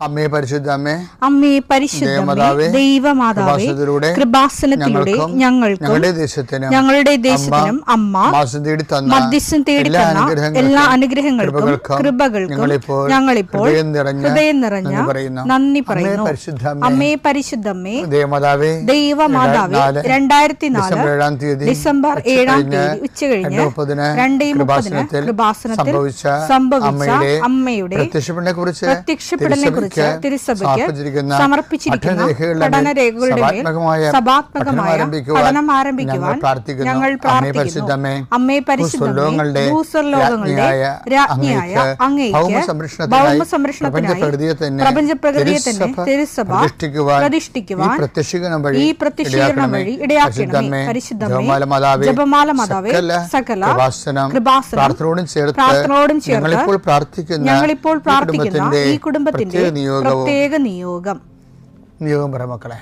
അമ്മേ പരിശുദ്ധ അമ്മേ, അമ്മേ പരിശുദ്ധമേ, ദൈവമാതാവേ, കൃപാസനത്തിലൂടെ ഞങ്ങൾക്കും ഞങ്ങളുടെ ദേശത്തിനും അമ്മ മധ്യസ്ഥം തേടി തന്ന എല്ലാ അനുഗ്രഹങ്ങൾക്കും കൃപകൾക്കും ഞങ്ങളിപ്പോൾ ഹൃദയം നിറഞ്ഞ നന്ദി പറയുന്നു. അമ്മേ പരിശുദ്ധമേ, ദൈവമാതാവേ, 2004 ഡിസംബർ 7 ഉച്ചകഴിഞ്ഞ് 2:30 കൃപാസനത്തിൽ സംഭവിച്ച അമ്മയുടെ പ്രത്യക്ഷപ്പെടലിനെ കുറിച്ച് തിരുസഭയ്ക്ക് സമർപ്പിച്ചിരിക്കുന്ന പഠനരേഖകളുടെ മേൽ സഭാത്മകമായ പഠനം ആരംഭിക്കുവാൻ ഞങ്ങൾ പ്രാർത്ഥിക്കുന്നു. അമ്മേ പരിശുദ്ധമേ, ഭൂസ്വർലോകങ്ങളുടെ രാജ്ഞിയായ അങ്ങേയ്ക്ക് ഭൗമസംരക്ഷണത്തിനായി പ്രപഞ്ചപ്രകൃതിയെ തന്നെ തിരുസഭ പ്രതിഷ്ഠിക്കുവാൻ ഈ പ്രത്യക്ഷീകരണം വഴി ഇടയാക്കണമേ. പരിശുദ്ധമേ, ജപമാല മാതാവേ, സകല കൃപാസനം പ്രാർത്ഥനയോടും ചേർത്ത് ഞങ്ങളിപ്പോൾ പ്രാർത്ഥിക്കുന്ന ഈ കുടുംബത്തിന്റെ പ്രത്യേക നിയോഗം പറ മക്കളെ.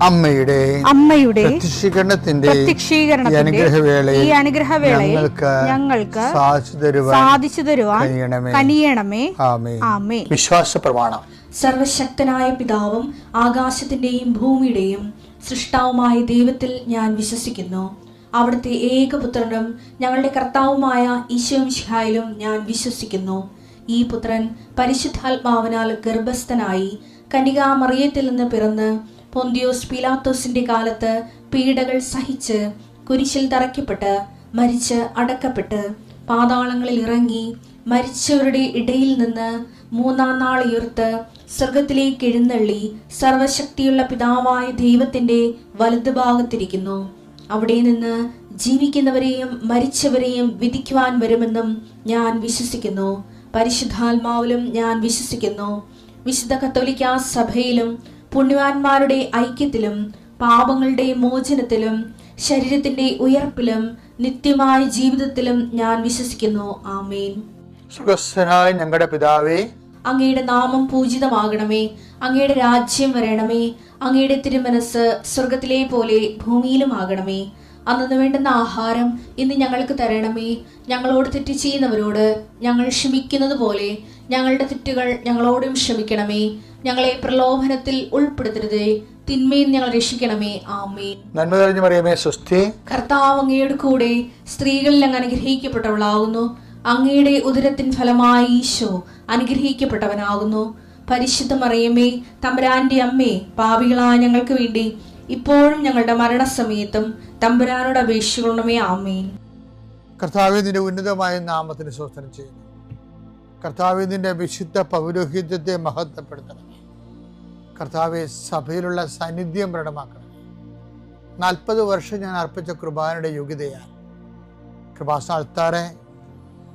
അമ്മയുടെ പ്രത്യക്ഷീകരണത്തിന്റെ ഈ അനുഗ്രഹവേളയിൽ ഞങ്ങൾക്ക് സാധിച്ചു തരുവാൻ കനിയണമേ. ആമേൻ. വിശ്വാസ പ്രമാണം. സർവശക്തനായ പിതാവും ആകാശത്തിന്റെയും ഭൂമിയുടെയും സൃഷ്ടാവുമായ ദൈവത്തിൽ ഞാൻ വിശ്വസിക്കുന്നു. അവിടുത്തെ ഏകപുത്രനും ഞങ്ങളുടെ കർത്താവുമായ ഈശോമിശിഹായിലും ഞാൻ വിശ്വസിക്കുന്നു. ഈ പുത്രൻ പരിശുദ്ധാത്മാവിനാൽ ഗർഭസ്ഥനായി കന്യകാമറിയത്തിൽ നിന്ന് പിറന്ന് പൊന്തിയോസ് പീലാത്തോസിന്റെ കാലത്ത് പീഡകൾ സഹിച്ച് കുരിശിൽ തറയ്ക്കപ്പെട്ട് മരിച്ച് അടക്കപ്പെട്ട് പാതാളങ്ങളിൽ ഇറങ്ങി മരിച്ചവരുടെ ഇടയിൽ നിന്ന് 3-ാം നാൾ ഉയർത്ത് സ്വർഗത്തിലേക്ക് എഴുന്നള്ളി സർവശക്തിയുള്ള പിതാവായ ദൈവത്തിന്റെ വലതുഭാഗത്തിരിക്കുന്നു. അവിടെ നിന്ന് ജീവിക്കുന്നവരെയും മരിച്ചവരെയും വിധിക്കുവാൻ വരുമെന്നും ഞാൻ വിശ്വസിക്കുന്നു. പരിശുദ്ധാത്മാവിലും ഞാൻ വിശ്വസിക്കുന്നു. വിശുദ്ധ കത്തോലിക്കാ സഭയിലും പുണ്യവാന്മാരുടെ ഐക്യത്തിലും പാപങ്ങളുടെ മോചനത്തിലും ശരീരത്തിന്റെ ഉയർപ്പിലും നിത്യമായ ജീവിതത്തിലും ഞാൻ വിശ്വസിക്കുന്നു. ആമേൻ. സുഖസ്ഥനായ ഞങ്ങളുടെ പിതാവേ, അങ്ങയുടെ നാമം പൂജിതമാകണമേ. അങ്ങയുടെ രാജ്യം വരണമേ. അങ്ങയുടെ തിരുമനസ് സ്വർഗത്തിലെ പോലെ ഭൂമിയിലും ആകണമേ. അന്നു വേണ്ടുന്ന ആഹാരം ഇന്ന് ഞങ്ങൾക്ക് തരണമേ. ഞങ്ങളോട് തെറ്റ് ചെയ്യുന്നവരോട് ഞങ്ങൾ ക്ഷമിക്കുന്നത് പോലെ ഞങ്ങളുടെ തെറ്റുകൾ ഞങ്ങളോടും ക്ഷമിക്കണമേ. ഞങ്ങളെ പ്രലോഭനത്തിൽ ഉൾപ്പെടുത്തരുതേ, തിന്മയിൽ ഞങ്ങൾ രക്ഷിക്കണമേ. ആമേൻ. നന്മ നിറഞ്ഞ മറിയമേ, സ്വസ്തി. കർത്താവ് അങ്ങയുടെ കൂടെ സ്ത്രീകളിൽ അങ്ങ് അനുഗ്രഹിക്കപ്പെട്ടവളാകുന്നു. അങ്ങയുടെ ഉദരത്തിൻ ഫലമായി ഈശോ അനുഗ്രഹിക്കപ്പെട്ടവനാകുന്നു. പരിശുദ്ധ മറിയമേ, തമ്പുരാന്റെ അമ്മേ, പാപികളായ ഞങ്ങൾക്ക് വേണ്ടി ഇപ്പോഴും ഞങ്ങളുടെ മരണസമയത്തും തമ്പുരാനോട് അപേക്ഷിക്കണമേ. ആമേൻ. കർത്താവേ, നിന്റെ ഉന്നതമായ നാമത്തിന് സ്തോത്രം ചെയ്യുന്നു. കർത്താവേ, നിന്റെ വിശുദ്ധ പൗരോഹിത്യത്തെ മഹത്വപ്പെടുത്തണമേ. കർത്താവെ, സഭയിലുള്ള സാന്നിധ്യം പ്രകടമാക്കണം. 40 വർഷം ഞാൻ അർപ്പിച്ച കൃപാനയുടെ യോഗ്യതയാൽ കൃപാസ്ഥാനത്താറെ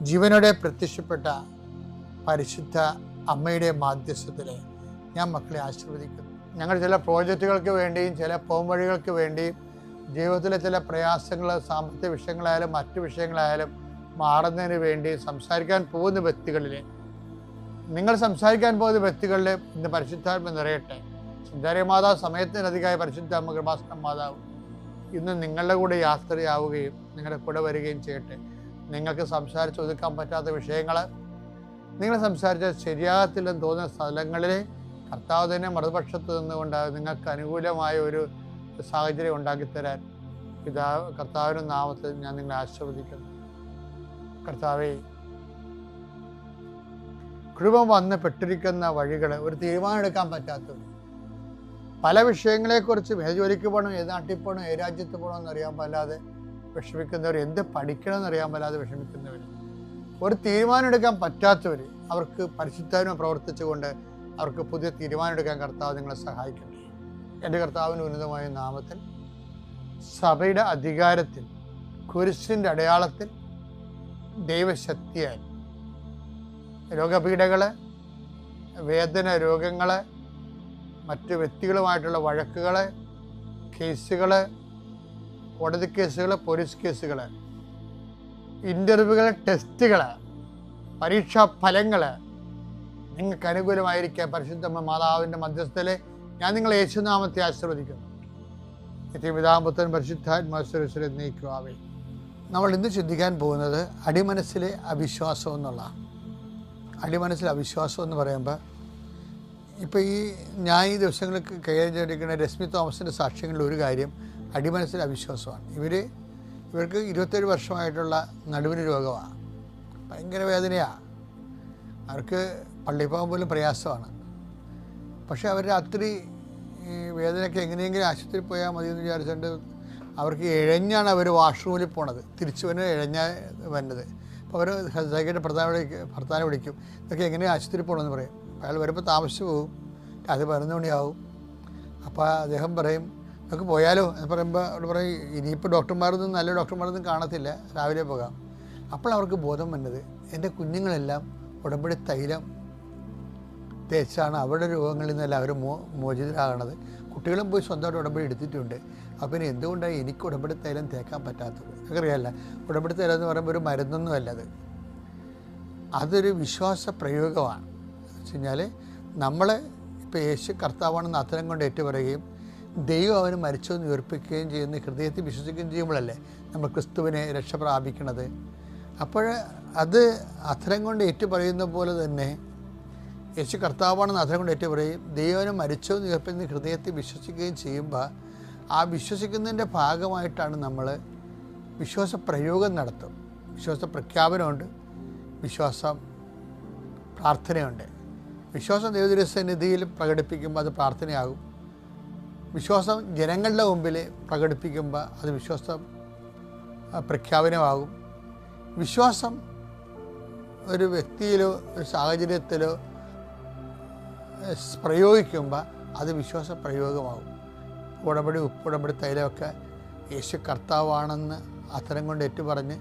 ജീവനോടെ പ്രത്യക്ഷപ്പെട്ട പരിശുദ്ധ അമ്മയുടെ മാധ്യസ്ഥത്തിൽ ഞാൻ മക്കളെ ആശീർവദിക്കുന്നു. ഞങ്ങൾ ചില പ്രോജക്റ്റുകൾക്ക് വേണ്ടിയും ചില പോംവഴികൾക്ക് വേണ്ടിയും ജീവിതത്തിലെ ചില പ്രയാസങ്ങൾ, സാമ്പത്തിക വിഷയങ്ങളായാലും മറ്റു വിഷയങ്ങളായാലും മാറുന്നതിന് വേണ്ടി സംസാരിക്കാൻ പോകുന്ന വ്യക്തികളിൽ, നിങ്ങൾ സംസാരിക്കാൻ പോകുന്ന വ്യക്തികളിൽ ഇന്ന് പരിശുദ്ധാത്മ നിറയട്ടെ. സുന്ദരി മാതാവ് സമയത്തിനധികമായ പരിശുദ്ധ അമ്മ കൃപാസന മാതാവ് ഇന്ന് നിങ്ങളുടെ കൂടെ യാത്രയാവുകയും നിങ്ങളുടെ കൂടെ വരികയും ചെയ്യട്ടെ. നിങ്ങൾക്ക് സംസാരിച്ച് ഒതുക്കാൻ പറ്റാത്ത വിഷയങ്ങൾ, നിങ്ങൾ സംസാരിച്ചാൽ ശരിയാകത്തില്ലെന്ന് തോന്നുന്ന സ്ഥലങ്ങളിൽ കർത്താവ് തന്നെ മറുപക്ഷത്ത് നിന്നുകൊണ്ട് നിങ്ങൾക്ക് അനുകൂലമായ ഒരു സാഹചര്യം ഉണ്ടാക്കിത്തരാൻ കർത്താവിൻ്റെ നാമത്തിൽ ഞാൻ നിങ്ങളെ ആശീർവദിക്കുന്നു. കർത്താവേ, കൃപ വന്ന് പെട്ടിരിക്കുന്ന വഴികൾ ഒരു തീരുമാനം എടുക്കാൻ പറ്റാത്തവർ, പല വിഷയങ്ങളെക്കുറിച്ചും ഏത് ജോലിക്ക് പോകണം, ഏത് നാട്ടിൽ പോകണം, ഏത് രാജ്യത്ത് പോകണമെന്ന് അറിയാൻ പാടില്ലാതെ വിഷമിക്കുന്നവർ, എന്ത് പഠിക്കണമെന്ന് അറിയാൻ പാടില്ലാതെ വിഷമിക്കുന്നവർ, ഒരു തീരുമാനം എടുക്കാൻ പറ്റാത്തവർ, അവർക്ക് പരിശുദ്ധാത്മ പ്രവർത്തിച്ചുകൊണ്ട് അവർക്ക് പുതിയ തീരുമാനം എടുക്കാൻ കർത്താവ് നിങ്ങളെ സഹായിക്കട്ടെ. എൻ്റെ കർത്താവിൻ്റെ ഉന്നതമായ നാമത്തിൽ സഭയുടെ അധികാരത്തിൽ കുരിശിൻ്റെ അടയാളത്തിൽ ദൈവശക്തിയാൽ രോഗപീഠകൾ, വേദന രോഗങ്ങൾ, മറ്റ് വ്യക്തികളുമായിട്ടുള്ള വഴക്കുകൾ, കേസുകൾ, കോടതി കേസുകൾ, പോലീസ് കേസുകൾ, ഇൻ്റർവ്യൂകൾ, ടെസ്റ്റുകൾ, പരീക്ഷാ ഫലങ്ങൾ നിങ്ങൾക്ക് അനുകൂലമായിരിക്കാൻ പരിശുദ്ധ മാതാവിൻ്റെ മധ്യസ്ഥതയിൽ ഞാൻ നിങ്ങളെ യേശുനാമത്തെ ആശീർവദിക്കുന്നു. നിത്യപിതാപുത്രൻ പരിശുദ്ധാത്മാശ്വരശ്വരെ നയിക്കുവാവേ. നമ്മൾ ഇന്ന് ചിന്തിക്കാൻ പോകുന്നത് അടിമനസ്സിലെ അവിശ്വാസം എന്നുള്ള. അടിമനസ്സിലെ അവിശ്വാസം എന്ന് പറയുമ്പോൾ ഇപ്പോൾ ഞാൻ ഈ ദിവസങ്ങളിൽ കൈകാര്യം ചെയ്തിരിക്കുന്ന രശ്മി തോമസിൻ്റെ സാക്ഷ്യങ്ങളിൽ ഒരു കാര്യം അടിമനസ്സിലെ അവിശ്വാസമാണ്. ഇവർക്ക് 27 വർഷമായിട്ടുള്ള നടുവിന് രോഗമാണ്, ഭയങ്കര വേദനയാണ്, അവർക്ക് പള്ളിയിൽ പോകാൻ പോലും പ്രയാസമാണ്. പക്ഷേ അവർ രാത്രി ഈ വേദനയൊക്കെ എങ്ങനെയെങ്കിലും ആശുപത്രിയിൽ പോയാൽ മതി എന്ന് വിചാരിച്ചുകൊണ്ട് അവർക്ക് ഇഴഞ്ഞാണ് അവർ വാഷ്റൂമിൽ പോണത്, തിരിച്ചു വന്ന് ഇഴഞ്ഞാൽ വരുന്നത്. അപ്പോൾ അവർ സൈക്കിളിൻ്റെ ഭർത്താവിനെ വിളിക്കും, ഇതൊക്കെ എങ്ങനെയാണ് ആശുപത്രിയിൽ പോകണമെന്ന് പറയും. അയാൾ വരുമ്പോൾ താമസിച്ച് പോകും, അത് 11 മണിയാവും. അപ്പോൾ അദ്ദേഹം പറയും നമുക്ക് പോയാലോ എന്ന് പറയുമ്പോൾ അവിടെ പറയും ഇനിയിപ്പോൾ ഡോക്ടർമാരൊന്നും നല്ല ഡോക്ടർമാരൊന്നും കാണത്തില്ല, രാവിലെ പോകാം. അപ്പോൾ അവർക്ക് ബോധം വന്നത് എൻ്റെ കുഞ്ഞുങ്ങളെല്ലാം ഉടമ്പടി തൈലം തേച്ചാണ് അവരുടെ രോഗങ്ങളിൽ നിന്നല്ല അവർ മോചിതരാകണത്. കുട്ടികളും പോയി സ്വന്തമായിട്ട് ഉടമ്പടി എടുത്തിട്ടുണ്ട്. അപ്പോൾ പിന്നെ എന്തുകൊണ്ടാണ് എനിക്ക് ഉടമ്പടി തൈലം തേക്കാൻ പറ്റാത്തത്? എനിക്കറിയാമല്ല, ഉടമ്പടി തൈലം എന്ന് പറയുമ്പോൾ ഒരു മരുന്നൊന്നും അല്ലത്, അതൊരു വിശ്വാസ പ്രയോഗമാണ്. എന്ന് വെച്ച് കഴിഞ്ഞാൽ നമ്മൾ ഇപ്പോൾ യേശു കർത്താവാണെന്ന് അത്തരം കൊണ്ട് ഏറ്റുപറയുകയും ദൈവം അവന് മരിച്ചെന്ന് ഉയർപ്പിക്കുകയും ചെയ്യുന്ന ഹൃദയത്തിൽ വിശ്വസിക്കുകയും ചെയ്യുമ്പോഴല്ലേ നമ്മൾ ക്രിസ്തുവിനെ രക്ഷ പ്രാപിക്കണത്. അപ്പോൾ അത് അത്തരം കൊണ്ട് ഏറ്റുപറയുന്ന പോലെ തന്നെ യേശു കർത്താവാണെന്ന് അത്തരം കൊണ്ട് ഏറ്റുപറയും ദൈവന് മരിച്ചെന്ന് ഉയർപ്പിക്കുന്ന ഹൃദയത്തിൽ വിശ്വസിക്കുകയും ചെയ്യുമ്പോൾ ആ വിശ്വസിക്കുന്നതിൻ്റെ ഭാഗമായിട്ടാണ് നമ്മൾ വിശ്വാസ പ്രയോഗം നടത്തും. വിശ്വാസ പ്രഖ്യാപനമുണ്ട്, വിശ്വാസം പ്രാർത്ഥനയുണ്ട്. വിശ്വാസം ദൈവസന്നിധിയിൽ പ്രകടിപ്പിക്കുമ്പോൾ അത് പ്രാർത്ഥനയാകും. വിശ്വാസം ജനങ്ങളുടെ മുമ്പിൽ പ്രകടിപ്പിക്കുമ്പോൾ അത് വിശ്വാസം പ്രഖ്യാപനമാകും. വിശ്വാസം ഒരു വ്യക്തിയിലോ ഒരു സാഹചര്യത്തിലോ പ്രയോഗിക്കുമ്പോൾ അത് വിശ്വാസ പ്രയോഗമാകും. ഉപ്പുടമ്പടി തൈലമൊക്കെ യേശു കർത്താവാണെന്ന് അത്തരം കൊണ്ട് ഏറ്റുപറഞ്ഞ്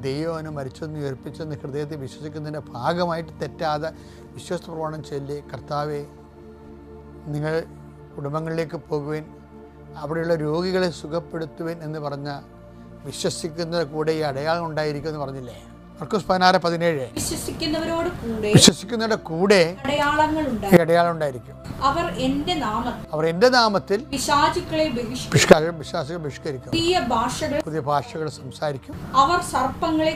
ദൈവം മരിച്ചെന്ന് ഉയർപ്പിച്ചെന്ന് ഹൃദയത്തിൽ വിശ്വസിക്കുന്നതിൻ്റെ ഭാഗമായിട്ട് തെറ്റാതെ വിശ്വാസ പ്രമാണം ചൊല്ലി കർത്താവെ നിങ്ങൾ കുടുംബങ്ങളിലേക്ക് പോകുവാൻ അവിടെയുള്ള രോഗികളെ സുഖപ്പെടുത്തുവാൻ എന്ന് പറഞ്ഞ വിശ്വസിക്കുന്ന കൂടെ ഈ അടയാളം ഉണ്ടായിരിക്കും എന്ന് പറഞ്ഞില്ലേ? മർക്കോസ് 16:17 വിശ്വസിക്കുന്നവരുടെ കൂടെ അടയാളം ഉണ്ടായിരിക്കും. അവർ എൻ്റെ നാമത്തിൽ പിശാചുക്കളെ ബഹിഷ്കരിക്കും, പുതിയ ഭാഷകൾ സംസാരിക്കും, അവർ സർപ്പങ്ങളെ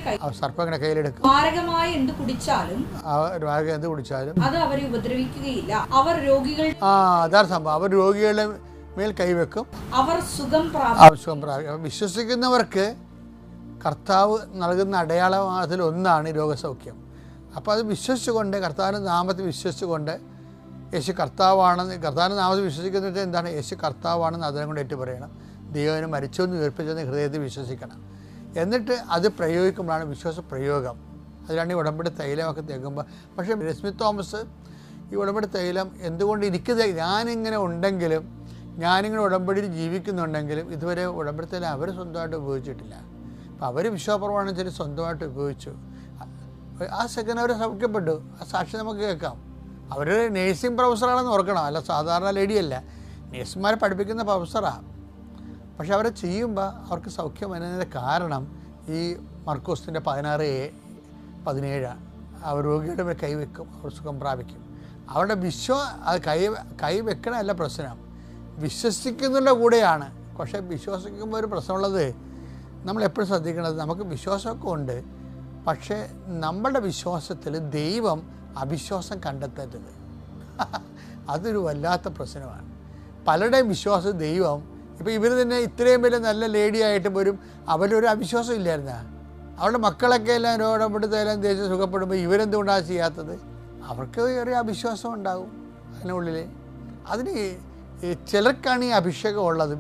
കയ്യിലെടുക്കും, മാരകമായ എന്ത് കുടിച്ചാലും അത് അവരെ ഉപദ്രവിക്കുകയില്ല, അവർ രോഗികൾ അതാണ് സംഭവം, അവർ രോഗികളുടെ മേൽ കൈവെക്കും, അവർ സുഖം പ്രാപിക്കും. വിശ്വസിക്കുന്നവർക്ക് കർത്താവ് നൽകുന്ന അടയാളം അതിലൊന്നാണ് രോഗസൗഖ്യം. അപ്പോൾ അത് വിശ്വസിച്ചുകൊണ്ട് കർത്താവിൻ്റെ നാമത്തിൽ വിശ്വസിച്ചുകൊണ്ട് യേശു കർത്താവാണെന്ന് കർത്താവിൻ്റെ നാമത്തിൽ വിശ്വസിക്കുന്നത് എന്താണ്? യേശു കർത്താവാണെന്ന് അതിനെ കൊണ്ട് ഏറ്റു പറയണം. ദൈവനെ മരിച്ചെന്ന് ഉയർപ്പിച്ചെന്ന് ഹൃദയത്തിൽ വിശ്വസിക്കണം. എന്നിട്ട് അത് പ്രയോഗിക്കുമ്പോഴാണ് വിശ്വാസ പ്രയോഗം. അതിലാണ് ഈ ഉടമ്പടി തൈലമൊക്കെ തേക്കുമ്പോൾ. പക്ഷേ രശ്മി തോമസ് ഈ ഉടമ്പടി തൈലം എന്തുകൊണ്ട് ഞാനിങ്ങനെ ഉണ്ടെങ്കിലും ഞാനിങ്ങനെ ഉടമ്പടിയിൽ ജീവിക്കുന്നുണ്ടെങ്കിലും ഇതുവരെ ഉടമ്പടി തൈലം അവർ സ്വന്തമായിട്ട് ഉപയോഗിച്ചിട്ടില്ല. അപ്പോൾ അവർ വിശ്വാസപ്രമാണം ചെറിയ സ്വന്തമായിട്ട് ഉപയോഗിച്ചു. ആ സെക്കൻഡ് അവർ സൗഖ്യപ്പെട്ടു. ആ സാക്ഷി നമുക്ക് കേൾക്കാം. അവർ നേഴ്സിംഗ് പ്രൊഫസറാണെന്ന് ഓർക്കണം, അല്ല സാധാരണ ലേഡിയല്ല, നേഴ്സുമാരെ പഠിപ്പിക്കുന്ന പ്രൊഫസറാണ്. പക്ഷെ അവരെ ചെയ്യുമ്പോൾ അവർക്ക് സൗഖ്യം വരുന്നതിൻ്റെ കാരണം ഈ മർക്കോസിൻ്റെ 16:17 അവർ രോഗിയുടെ മേൽ കൈവെക്കും, അവർ സുഖം പ്രാപിക്കും. അവരുടെ അത് കൈവെക്കണമല്ല പ്രശ്നം, വിശ്വസിക്കുന്നതിൻ്റെ കൂടെയാണ്. പക്ഷേ വിശ്വസിക്കുമ്പോൾ ഒരു പ്രശ്നമുള്ളത് നമ്മളെപ്പോഴും ശ്രദ്ധിക്കേണ്ടത്, നമുക്ക് വിശ്വാസമൊക്കെ ഉണ്ട്, പക്ഷേ നമ്മളുടെ വിശ്വാസത്തിൽ ദൈവം അവിശ്വാസം കണ്ടെത്തരുത്. അതൊരു വല്ലാത്ത പ്രശ്നമാണ്. പലരുടെയും വിശ്വാസം ദൈവം, ഇപ്പോൾ ഇവർ തന്നെ ഇത്രയും വലിയ നല്ല ലേഡിയായിട്ട് പോലും അവരൊരു അവിശ്വാസം ഇല്ലായിരുന്ന, അവരുടെ മക്കളൊക്കെ എല്ലാം രോഗപ്പെടുത്തെല്ലാം ദേശം സുഖപ്പെടുമ്പോൾ ഇവരെന്തുകൊണ്ടാണ് ചെയ്യാത്തത്? അവർക്ക് ഒരു അവിശ്വാസം ഉണ്ടാകും അതിനുള്ളിൽ. അതിന് ചിലർക്കാണ് ഈ അഭിഷേകം ഉള്ളത്,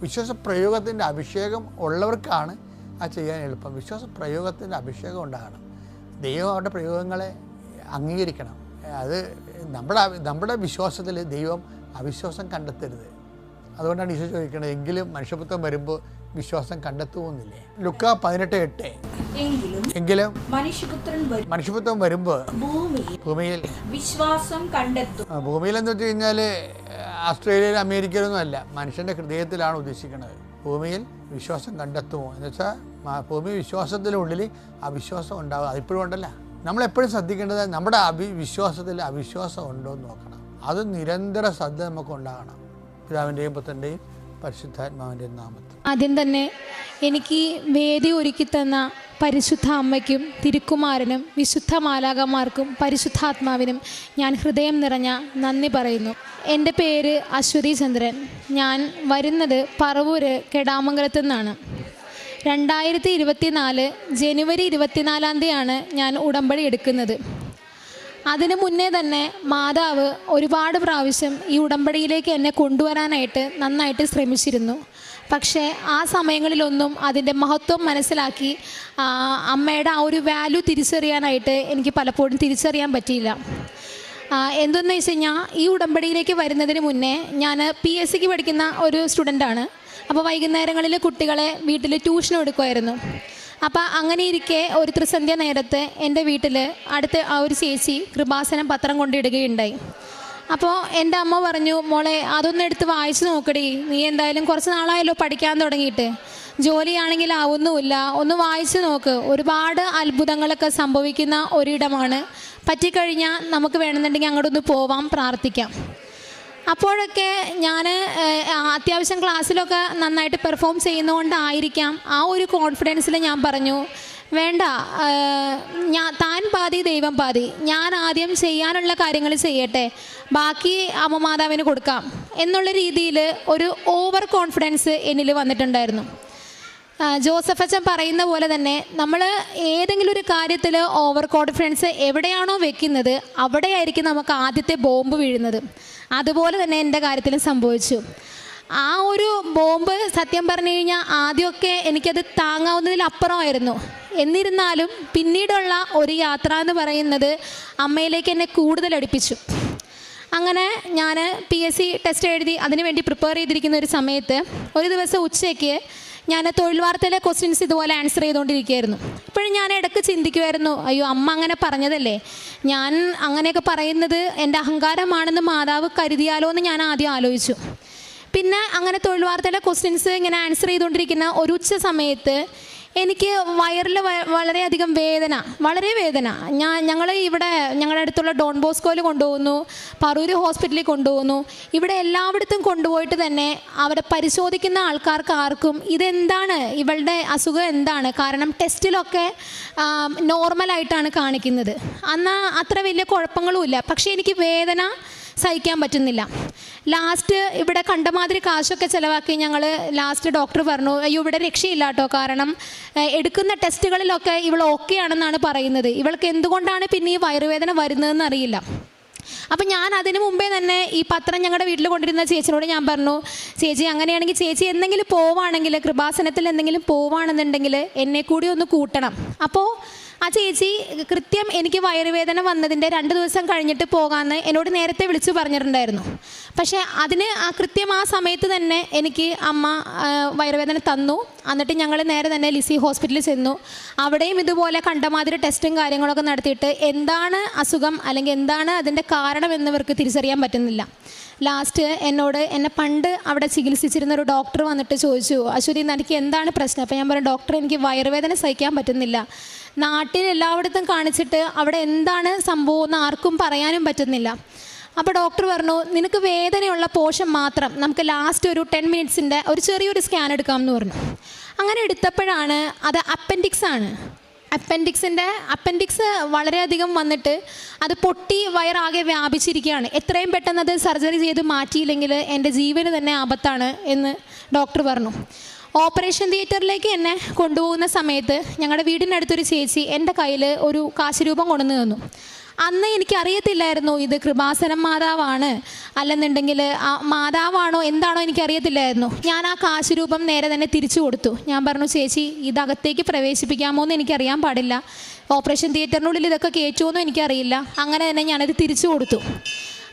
വിശ്വാസ പ്രയോഗത്തിൻ്റെ അഭിഷേകം ഉള്ളവർക്കാണ് അത് ചെയ്യാൻ എളുപ്പം. വിശ്വാസ പ്രയോഗത്തിൻ്റെ അഭിഷേകം ഉണ്ടാകണം. ദൈവം അവരുടെ പ്രയോഗങ്ങളെ അംഗീകരിക്കണം. അത് നമ്മുടെ വിശ്വാസത്തിൽ ദൈവം അവിശ്വാസം കണ്ടെത്തരുത്. അതുകൊണ്ടാണ് ഈശോ ചോദിക്കുന്നത്, എങ്കിലും മനുഷ്യപുത്രൻ വരുമ്പോൾ വിശ്വാസം കണ്ടെത്തുന്നില്ലേ? ലുക്കാ 18:8. എങ്കിലും മനുഷ്യപുത്രൻ വരുമ്പോൾ ഭൂമിയിൽ വിശ്വാസം കണ്ടെത്തും. ഭൂമിയിൽ എന്ന് വെച്ച് കഴിഞ്ഞാൽ ഓസ്ട്രേലിയയിലും അമേരിക്കയിലൊന്നും അല്ല, മനുഷ്യൻ്റെ ഹൃദയത്തിലാണ് ഉദ്ദേശിക്കുന്നത്. ഭൂമിയിൽ വിശ്വാസം കണ്ടെത്തുമോ എന്ന് വെച്ചാൽ ഭൂമി വിശ്വാസത്തിനുള്ളിൽ അവിശ്വാസം ഉണ്ടാവുക അതിപ്പോഴും ഉണ്ടല്ല. നമ്മളെപ്പോഴും ശ്രദ്ധിക്കേണ്ടത് നമ്മുടെ വിശ്വാസത്തിൽ അവിശ്വാസം ഉണ്ടോ എന്ന് നോക്കണം. അത് നിരന്തര ശ്രദ്ധ നമുക്ക് ഉണ്ടാകണം. പിതാവിൻ്റെയും പുത്രൻ്റെയും പരിശുദ്ധാത്മാവിൻ്റെയും നാമത്തിൽ. ആദ്യം തന്നെ എനിക്ക് വേദി ഒരുക്കി തന്ന പരിശുദ്ധ അമ്മയ്ക്കും തിരുക്കുമാരനും വിശുദ്ധ മാലാഖമാർക്കും പരിശുദ്ധാത്മാവിനും ഞാൻ ഹൃദയം നിറഞ്ഞ നന്ദി പറയുന്നു. എൻ്റെ പേര് അശ്വതി ചന്ദ്രൻ. ഞാൻ വരുന്നത് പറവൂര് കെടാമംഗലത്തു നിന്നാണ്. 2024 ജനുവരി 24 ഞാൻ ഉടമ്പടി എടുക്കുന്നത്. അതിനു മുന്നേ തന്നെ മാതാവ് ഒരുപാട് പ്രാവശ്യം ഈ ഉടമ്പടിയിലേക്ക് എന്നെ കൊണ്ടുവരാനായിട്ട് നന്നായിട്ട് ശ്രമിച്ചിരുന്നു. പക്ഷേ ആ സമയങ്ങളിലൊന്നും അതിൻ്റെ മഹത്വം മനസ്സിലാക്കി അമ്മയുടെ ആ ഒരു വാല്യൂ തിരിച്ചറിയാനായിട്ട് എനിക്ക് പലപ്പോഴും തിരിച്ചറിയാൻ പറ്റിയില്ല. എന്തെന്ന് വെച്ച് കഴിഞ്ഞാൽ ഈ ഉടമ്പടിയിലേക്ക് വരുന്നതിന് മുന്നേ ഞാൻ PSCക്ക് പഠിക്കുന്ന ഒരു സ്റ്റുഡൻ്റാണ്. അപ്പോൾ വൈകുന്നേരങ്ങളിൽ കുട്ടികളെ വീട്ടിൽ ട്യൂഷനും എടുക്കുമായിരുന്നു. അപ്പോൾ അങ്ങനെ ഇരിക്കെ ഒരു ത്രിസന്ധ്യ നേരത്ത് എൻ്റെ വീട്ടിൽ അടുത്ത ആ ഒരു ചേച്ചി കൃപാസനം പത്രം കൊണ്ടിടുകയുണ്ടായി. അപ്പോൾ എൻ്റെ അമ്മ പറഞ്ഞു, മോളെ അതൊന്നും എടുത്ത് വായിച്ച് നോക്കടി, നീ എന്തായാലും കുറച്ച് നാളായല്ലോ പഠിക്കാൻ തുടങ്ങിയിട്ട്, ജോലിയാണെങ്കിൽ ആവുന്നുമില്ല, ഒന്ന് വായിച്ച് നോക്ക്, ഒരുപാട് അത്ഭുതങ്ങളൊക്കെ സംഭവിക്കുന്ന ഒരിടമാണ്, പറ്റിക്കഴിഞ്ഞാൽ നമുക്ക് വേണമെന്നുണ്ടെങ്കിൽ അങ്ങോട്ടൊന്ന് പോവാം, പ്രാർത്ഥിക്കാം. അപ്പോഴൊക്കെ ഞാൻ അത്യാവശ്യം ക്ലാസ്സിലൊക്കെ നന്നായിട്ട് പെർഫോം ചെയ്യുന്നതുകൊണ്ടായിരിക്കാം ആ ഒരു കോൺഫിഡൻസിൽ ഞാൻ പറഞ്ഞു, വേണ്ട, താൻ പാതി ദൈവം പാതി, ഞാൻ ആദ്യം ചെയ്യാനുള്ള കാര്യങ്ങൾ ചെയ്യട്ടെ, ബാക്കി അമ്മ മാതാവിന് കൊടുക്കാം എന്നുള്ള രീതിയിൽ ഒരു ഓവർ കോൺഫിഡൻസ് എന്നിൽ വന്നിട്ടുണ്ടായിരുന്നു. ജോസഫ് അച്ഛൻ പറയുന്ന പോലെ തന്നെ നമ്മൾ ഏതെങ്കിലും ഒരു കാര്യത്തിൽ ഓവർ കോൺഫിഡൻസ് എവിടെയാണോ വെക്കുന്നത് അവിടെയായിരിക്കും നമുക്ക് ആദ്യത്തെ ബോംബ് വീഴുന്നത്. അതുപോലെ തന്നെ എൻ്റെ കാര്യത്തിലും സംഭവിച്ചു. ആ ഒരു ബോംബ് സത്യം പറഞ്ഞു കഴിഞ്ഞാൽ ആദ്യമൊക്കെ എനിക്കത് താങ്ങാവുന്നതിലപ്പുറമായിരുന്നു. എന്നിരുന്നാലും പിന്നീടുള്ള ഒരു യാത്ര എന്ന് പറയുന്നത് അമ്മയിലേക്ക് എന്നെ കൂടുതൽ അടുപ്പിച്ചു. അങ്ങനെ ഞാൻ PSC ടെസ്റ്റ് എഴുതി അതിനുവേണ്ടി പ്രിപ്പയർ ചെയ്തിരിക്കുന്ന ഒരു സമയത്ത് ഒരു ദിവസം ഉച്ചയ്ക്ക് ഞാൻ തൊഴിൽ വാർത്തയിലെ ക്വസ്റ്റ്യൻസ് ഇതുപോലെ ആൻസർ ചെയ്തുകൊണ്ടിരിക്കുകയായിരുന്നു. ഇപ്പോഴും ഞാൻ ഇടയ്ക്ക് ചിന്തിക്കുമായിരുന്നു, അയ്യോ അമ്മ അങ്ങനെ പറഞ്ഞതല്ലേ, ഞാൻ അങ്ങനെയൊക്കെ പറയുന്നത് എൻ്റെ അഹങ്കാരമാണെന്ന് മാതാവ് കരുതിയാലോ എന്ന് ഞാൻ ആദ്യം ആലോചിച്ചു. പിന്നെ അങ്ങനെ തൊഴിൽ വാർത്തയിലെ ക്വസ്റ്റ്യൻസ് ഇങ്ങനെ ആൻസർ ചെയ്തുകൊണ്ടിരിക്കുന്ന ഒരു ഉച്ച സമയത്ത് എനിക്ക് വയറിൽ വളരെയധികം വളരെ വേദന. ഞങ്ങൾ ഇവിടെ ഞങ്ങളുടെ അടുത്തുള്ള ഡോൺ ബോസ്കോയിൽ കൊണ്ടുപോകുന്നു, പറൂർ ഹോസ്പിറ്റലിൽ കൊണ്ടുപോകുന്നു. ഇവിടെ എല്ലായിടത്തും കൊണ്ടുപോയിട്ട് തന്നെ അവിടെ പരിശോധിക്കുന്ന ആൾക്കാർക്ക് ആർക്കും ഇതെന്താണ്, ഇവളുടെ അസുഖം എന്താണ്, കാരണം ടെസ്റ്റിലൊക്കെ നോർമലായിട്ടാണ് കാണിക്കുന്നത്. അന്ന് അത്ര വലിയ കുഴപ്പങ്ങളുമില്ല. പക്ഷേ എനിക്ക് വേദന സഹിക്കാൻ പറ്റുന്നില്ല. ലാസ്റ്റ് ഇവിടെ കണ്ടമാതിരി കാശൊക്കെ ചിലവാക്കി ഞങ്ങൾ ലാസ്റ്റ് ഡോക്ടർ പറഞ്ഞു, അയ്യോ ഇവിടെ രക്ഷയില്ല കേട്ടോ, കാരണം എടുക്കുന്ന ടെസ്റ്റുകളിലൊക്കെ ഇവൾ ഓക്കെ ആണെന്നാണ് പറയുന്നത്, ഇവൾക്ക് എന്തുകൊണ്ടാണ് പിന്നെ ഈ വയറുവേദന വരുന്നതെന്ന് അറിയില്ല. അപ്പം ഞാൻ അതിന് മുമ്പേ തന്നെ ഈ പത്രം ഞങ്ങളുടെ വീട്ടിൽ കൊണ്ടിരുന്ന ചേച്ചിനോട് ഞാൻ പറഞ്ഞു, ചേച്ചി അങ്ങനെയാണെങ്കിൽ ചേച്ചി എന്തെങ്കിലും പോവുകയാണെങ്കിൽ കൃപാസനത്തിൽ എന്തെങ്കിലും പോവുകയാണെന്നുണ്ടെങ്കിൽ എന്നെ കൂടി ഒന്ന് കൂട്ടണം. അപ്പോൾ ആ ചേച്ചി കൃത്യം എനിക്ക് വയറുവേദന വന്നതിൻ്റെ 2 ദിവസം കഴിഞ്ഞിട്ട് പോകാമെന്ന് എന്നോട് നേരത്തെ വിളിച്ചു പറഞ്ഞിട്ടുണ്ടായിരുന്നു. പക്ഷേ അതിന് കൃത്യം ആ സമയത്ത് തന്നെ എനിക്ക് അമ്മ വയറുവേദന തന്നു. എന്നിട്ട് ഞങ്ങൾ നേരെ തന്നെ ലിസി ഹോസ്പിറ്റലിൽ ചെന്നു. അവിടെയും ഇതുപോലെ കണ്ടമാതിരി ടെസ്റ്റും കാര്യങ്ങളൊക്കെ നടത്തിയിട്ട് എന്താണ് അസുഖം അല്ലെങ്കിൽ എന്താണ് അതിൻ്റെ കാരണം എന്നിവർക്ക് തിരിച്ചറിയാൻ പറ്റുന്നില്ല. ലാസ്റ്റ് എന്നെ പണ്ട് അവിടെ ചികിത്സിച്ചിരുന്ന ഒരു ഡോക്ടർ വന്നിട്ട് ചോദിച്ചു, അശ്വതി എനിക്ക് എന്താണ് പ്രശ്നം? അപ്പോൾ ഞാൻ പറഞ്ഞു, ഡോക്ടർ എനിക്ക് വയറുവേദന സഹിക്കാൻ പറ്റുന്നില്ല, നാട്ടിൽ എല്ലായിടത്തും കാണിച്ചിട്ട് അവിടെ എന്താണ് സംഭവം എന്ന് ആർക്കും പറയാനും പറ്റുന്നില്ല. അപ്പോൾ ഡോക്ടർ പറഞ്ഞു, നിനക്ക് വേദനയുള്ള പോർഷൻ മാത്രം നമുക്ക് ലാസ്റ്റ് ഒരു 10 മിനിറ്റ്സിൻ്റെ ഒരു ചെറിയൊരു സ്കാൻ എടുക്കാമെന്ന് പറഞ്ഞു. അങ്ങനെ എടുത്തപ്പോഴാണ് അത് അപ്പൻഡിക്സ് ആണ്. അപ്പൻഡിക്സ് വളരെയധികം വന്നിട്ട് അത് പൊട്ടി വയറാകെ വ്യാപിച്ചിരിക്കുകയാണ്. എത്രയും പെട്ടെന്ന് അത് സർജറി ചെയ്ത് മാറ്റിയില്ലെങ്കിൽ എൻ്റെ ജീവന് തന്നെ ആപത്താണ് എന്ന് ഡോക്ടർ പറഞ്ഞു. ഓപ്പറേഷൻ തിയേറ്ററിലേക്ക് എന്നെ കൊണ്ടുപോകുന്ന സമയത്ത് ഞങ്ങളുടെ വീടിനടുത്തൊരു ചേച്ചി എൻ്റെ കയ്യിൽ ഒരു കാശുരൂപം കൊണ്ടുവന്ന് തന്നു. അന്ന് എനിക്കറിയത്തില്ലായിരുന്നു ഇത് കൃപാസനം മാതാവാണ് അല്ലെന്നുണ്ടെങ്കിൽ മാതാവാണോ എന്താണോ എനിക്കറിയത്തില്ലായിരുന്നു. ഞാൻ ആ കാശുരൂപം നേരെ തന്നെ തിരിച്ചു കൊടുത്തു. ഞാൻ പറഞ്ഞു, ചേച്ചി ഇതകത്തേക്ക് പ്രവേശിപ്പിക്കാമോ എന്ന് എനിക്കറിയാൻ പാടില്ല, ഓപ്പറേഷൻ തിയേറ്ററിനുള്ളിൽ ഇതൊക്കെ കയറ്റുമോ എന്നും എനിക്കറിയില്ല. അങ്ങനെ തന്നെ ഞാനത് തിരിച്ചു കൊടുത്തു.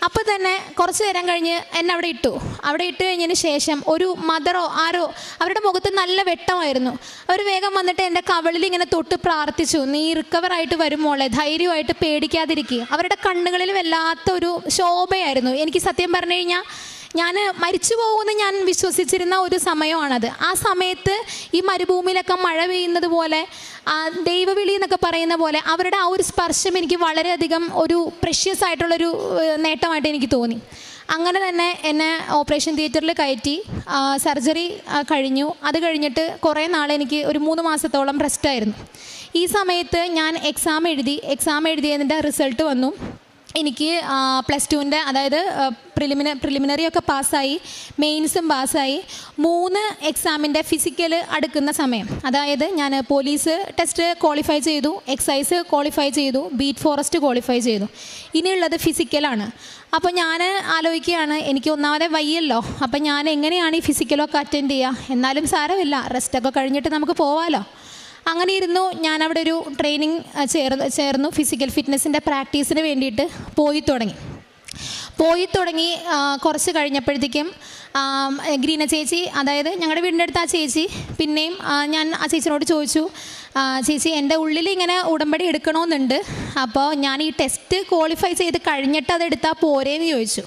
അപ്പോൾ തന്നെ കുറച്ച് നേരം കഴിഞ്ഞ് എന്നെ അവിടെ ഇട്ടു. അവിടെ ഇട്ട് കഴിഞ്ഞതിന് ശേഷം ഒരു മദറോ ആരോ, അവരുടെ മുഖത്ത് നല്ല വെട്ടമായിരുന്നു. അവർ വേഗം വന്നിട്ട് എൻ്റെ കവിളിൽ ഇങ്ങനെ തൊട്ട് പ്രാർത്ഥിച്ചു, നീ റിക്കവറായിട്ട് വരും മോളെ, ധൈര്യമായിട്ട് പേടിക്കാതിരിക്കുക. അവരുടെ കണ്ണുകളിൽ വല്ലാത്തൊരു ശോഭയായിരുന്നു. എനിക്ക് സത്യം പറഞ്ഞു കഴിഞ്ഞാൽ ഞാൻ മരിച്ചു പോകുമെന്ന് ഞാൻ വിശ്വസിച്ചിരുന്ന ഒരു സമയമാണത്. ആ സമയത്ത് ഈ മരുഭൂമിയിലൊക്കെ മഴ പെയ്യുന്നത് പോലെ, ദൈവവിളി എന്നൊക്കെ പറയുന്ന പോലെ അവരുടെ ആ ഒരു സ്പർശം എനിക്ക് വളരെയധികം ഒരു പ്രഷ്യസ് ആയിട്ടുള്ളൊരു നേട്ടമായിട്ട് എനിക്ക് തോന്നി. അങ്ങനെ തന്നെ എന്നെ ഓപ്പറേഷൻ തിയേറ്ററിൽ കയറ്റി സർജറി കഴിഞ്ഞു. അത് കഴിഞ്ഞിട്ട് കുറേ നാൾ എനിക്ക് ഒരു 3 മാസത്തോളം റെസ്റ്റായിരുന്നു. ഈ സമയത്ത് ഞാൻ എക്സാം എഴുതിയതിൻ്റെ റിസൾട്ട് വന്നു. എനിക്ക് +2ൻ്റെ അതായത് പ്രിലിമിനറി ഒക്കെ പാസ്സായി, മെയിൻസും പാസ്സായി. 3 എക്സാമിൻ്റെ ഫിസിക്കൽ അടുക്കുന്ന സമയം, അതായത് ഞാൻ പോലീസ് ടെസ്റ്റ് ക്വാളിഫൈ ചെയ്തു, എക്സൈസ് ക്വാളിഫൈ ചെയ്തു, ബീറ്റ് ഫോറസ്റ്റ് ക്വാളിഫൈ ചെയ്തു. ഇനിയുള്ളത് ഫിസിക്കലാണ്. അപ്പോൾ ഞാൻ ആലോചിക്കുകയാണ്, എനിക്ക് ഒന്നാമതെ വയ്യല്ലോ, അപ്പം ഞാൻ എങ്ങനെയാണ് ഈ ഫിസിക്കലൊക്കെ അറ്റൻഡ് ചെയ്യുക? എന്നാലും സാരമില്ല, റെസ്റ്റൊക്കെ കഴിഞ്ഞിട്ട് നമുക്ക് പോവാമല്ലോ. അങ്ങനെ ഇരുന്നു. ഞാൻ അവിടെ ഒരു ട്രെയിനിങ് ചേർന്നു. ഫിസിക്കൽ ഫിറ്റ്നസിൻ്റെ പ്രാക്ടീസിന് വേണ്ടിയിട്ട് പോയി തുടങ്ങി. കുറച്ച് കഴിഞ്ഞപ്പോഴത്തേക്കും ഗ്രീന ചേച്ചി, അതായത് ഞങ്ങളുടെ വീടിൻ്റെ അടുത്ത് ആ ചേച്ചി, പിന്നെയും ഞാൻ ആ ചേച്ചിനോട് ചോദിച്ചു, ചേച്ചി എൻ്റെ ഉള്ളിൽ ഇങ്ങനെ ഉടമ്പടി എടുക്കണമെന്നുണ്ട്, അപ്പോൾ ഞാൻ ഈ ടെസ്റ്റ് ക്വാളിഫൈ ചെയ്ത് കഴിഞ്ഞിട്ട് അത് എടുത്താൽ പോരേന്ന് ചോദിച്ചു.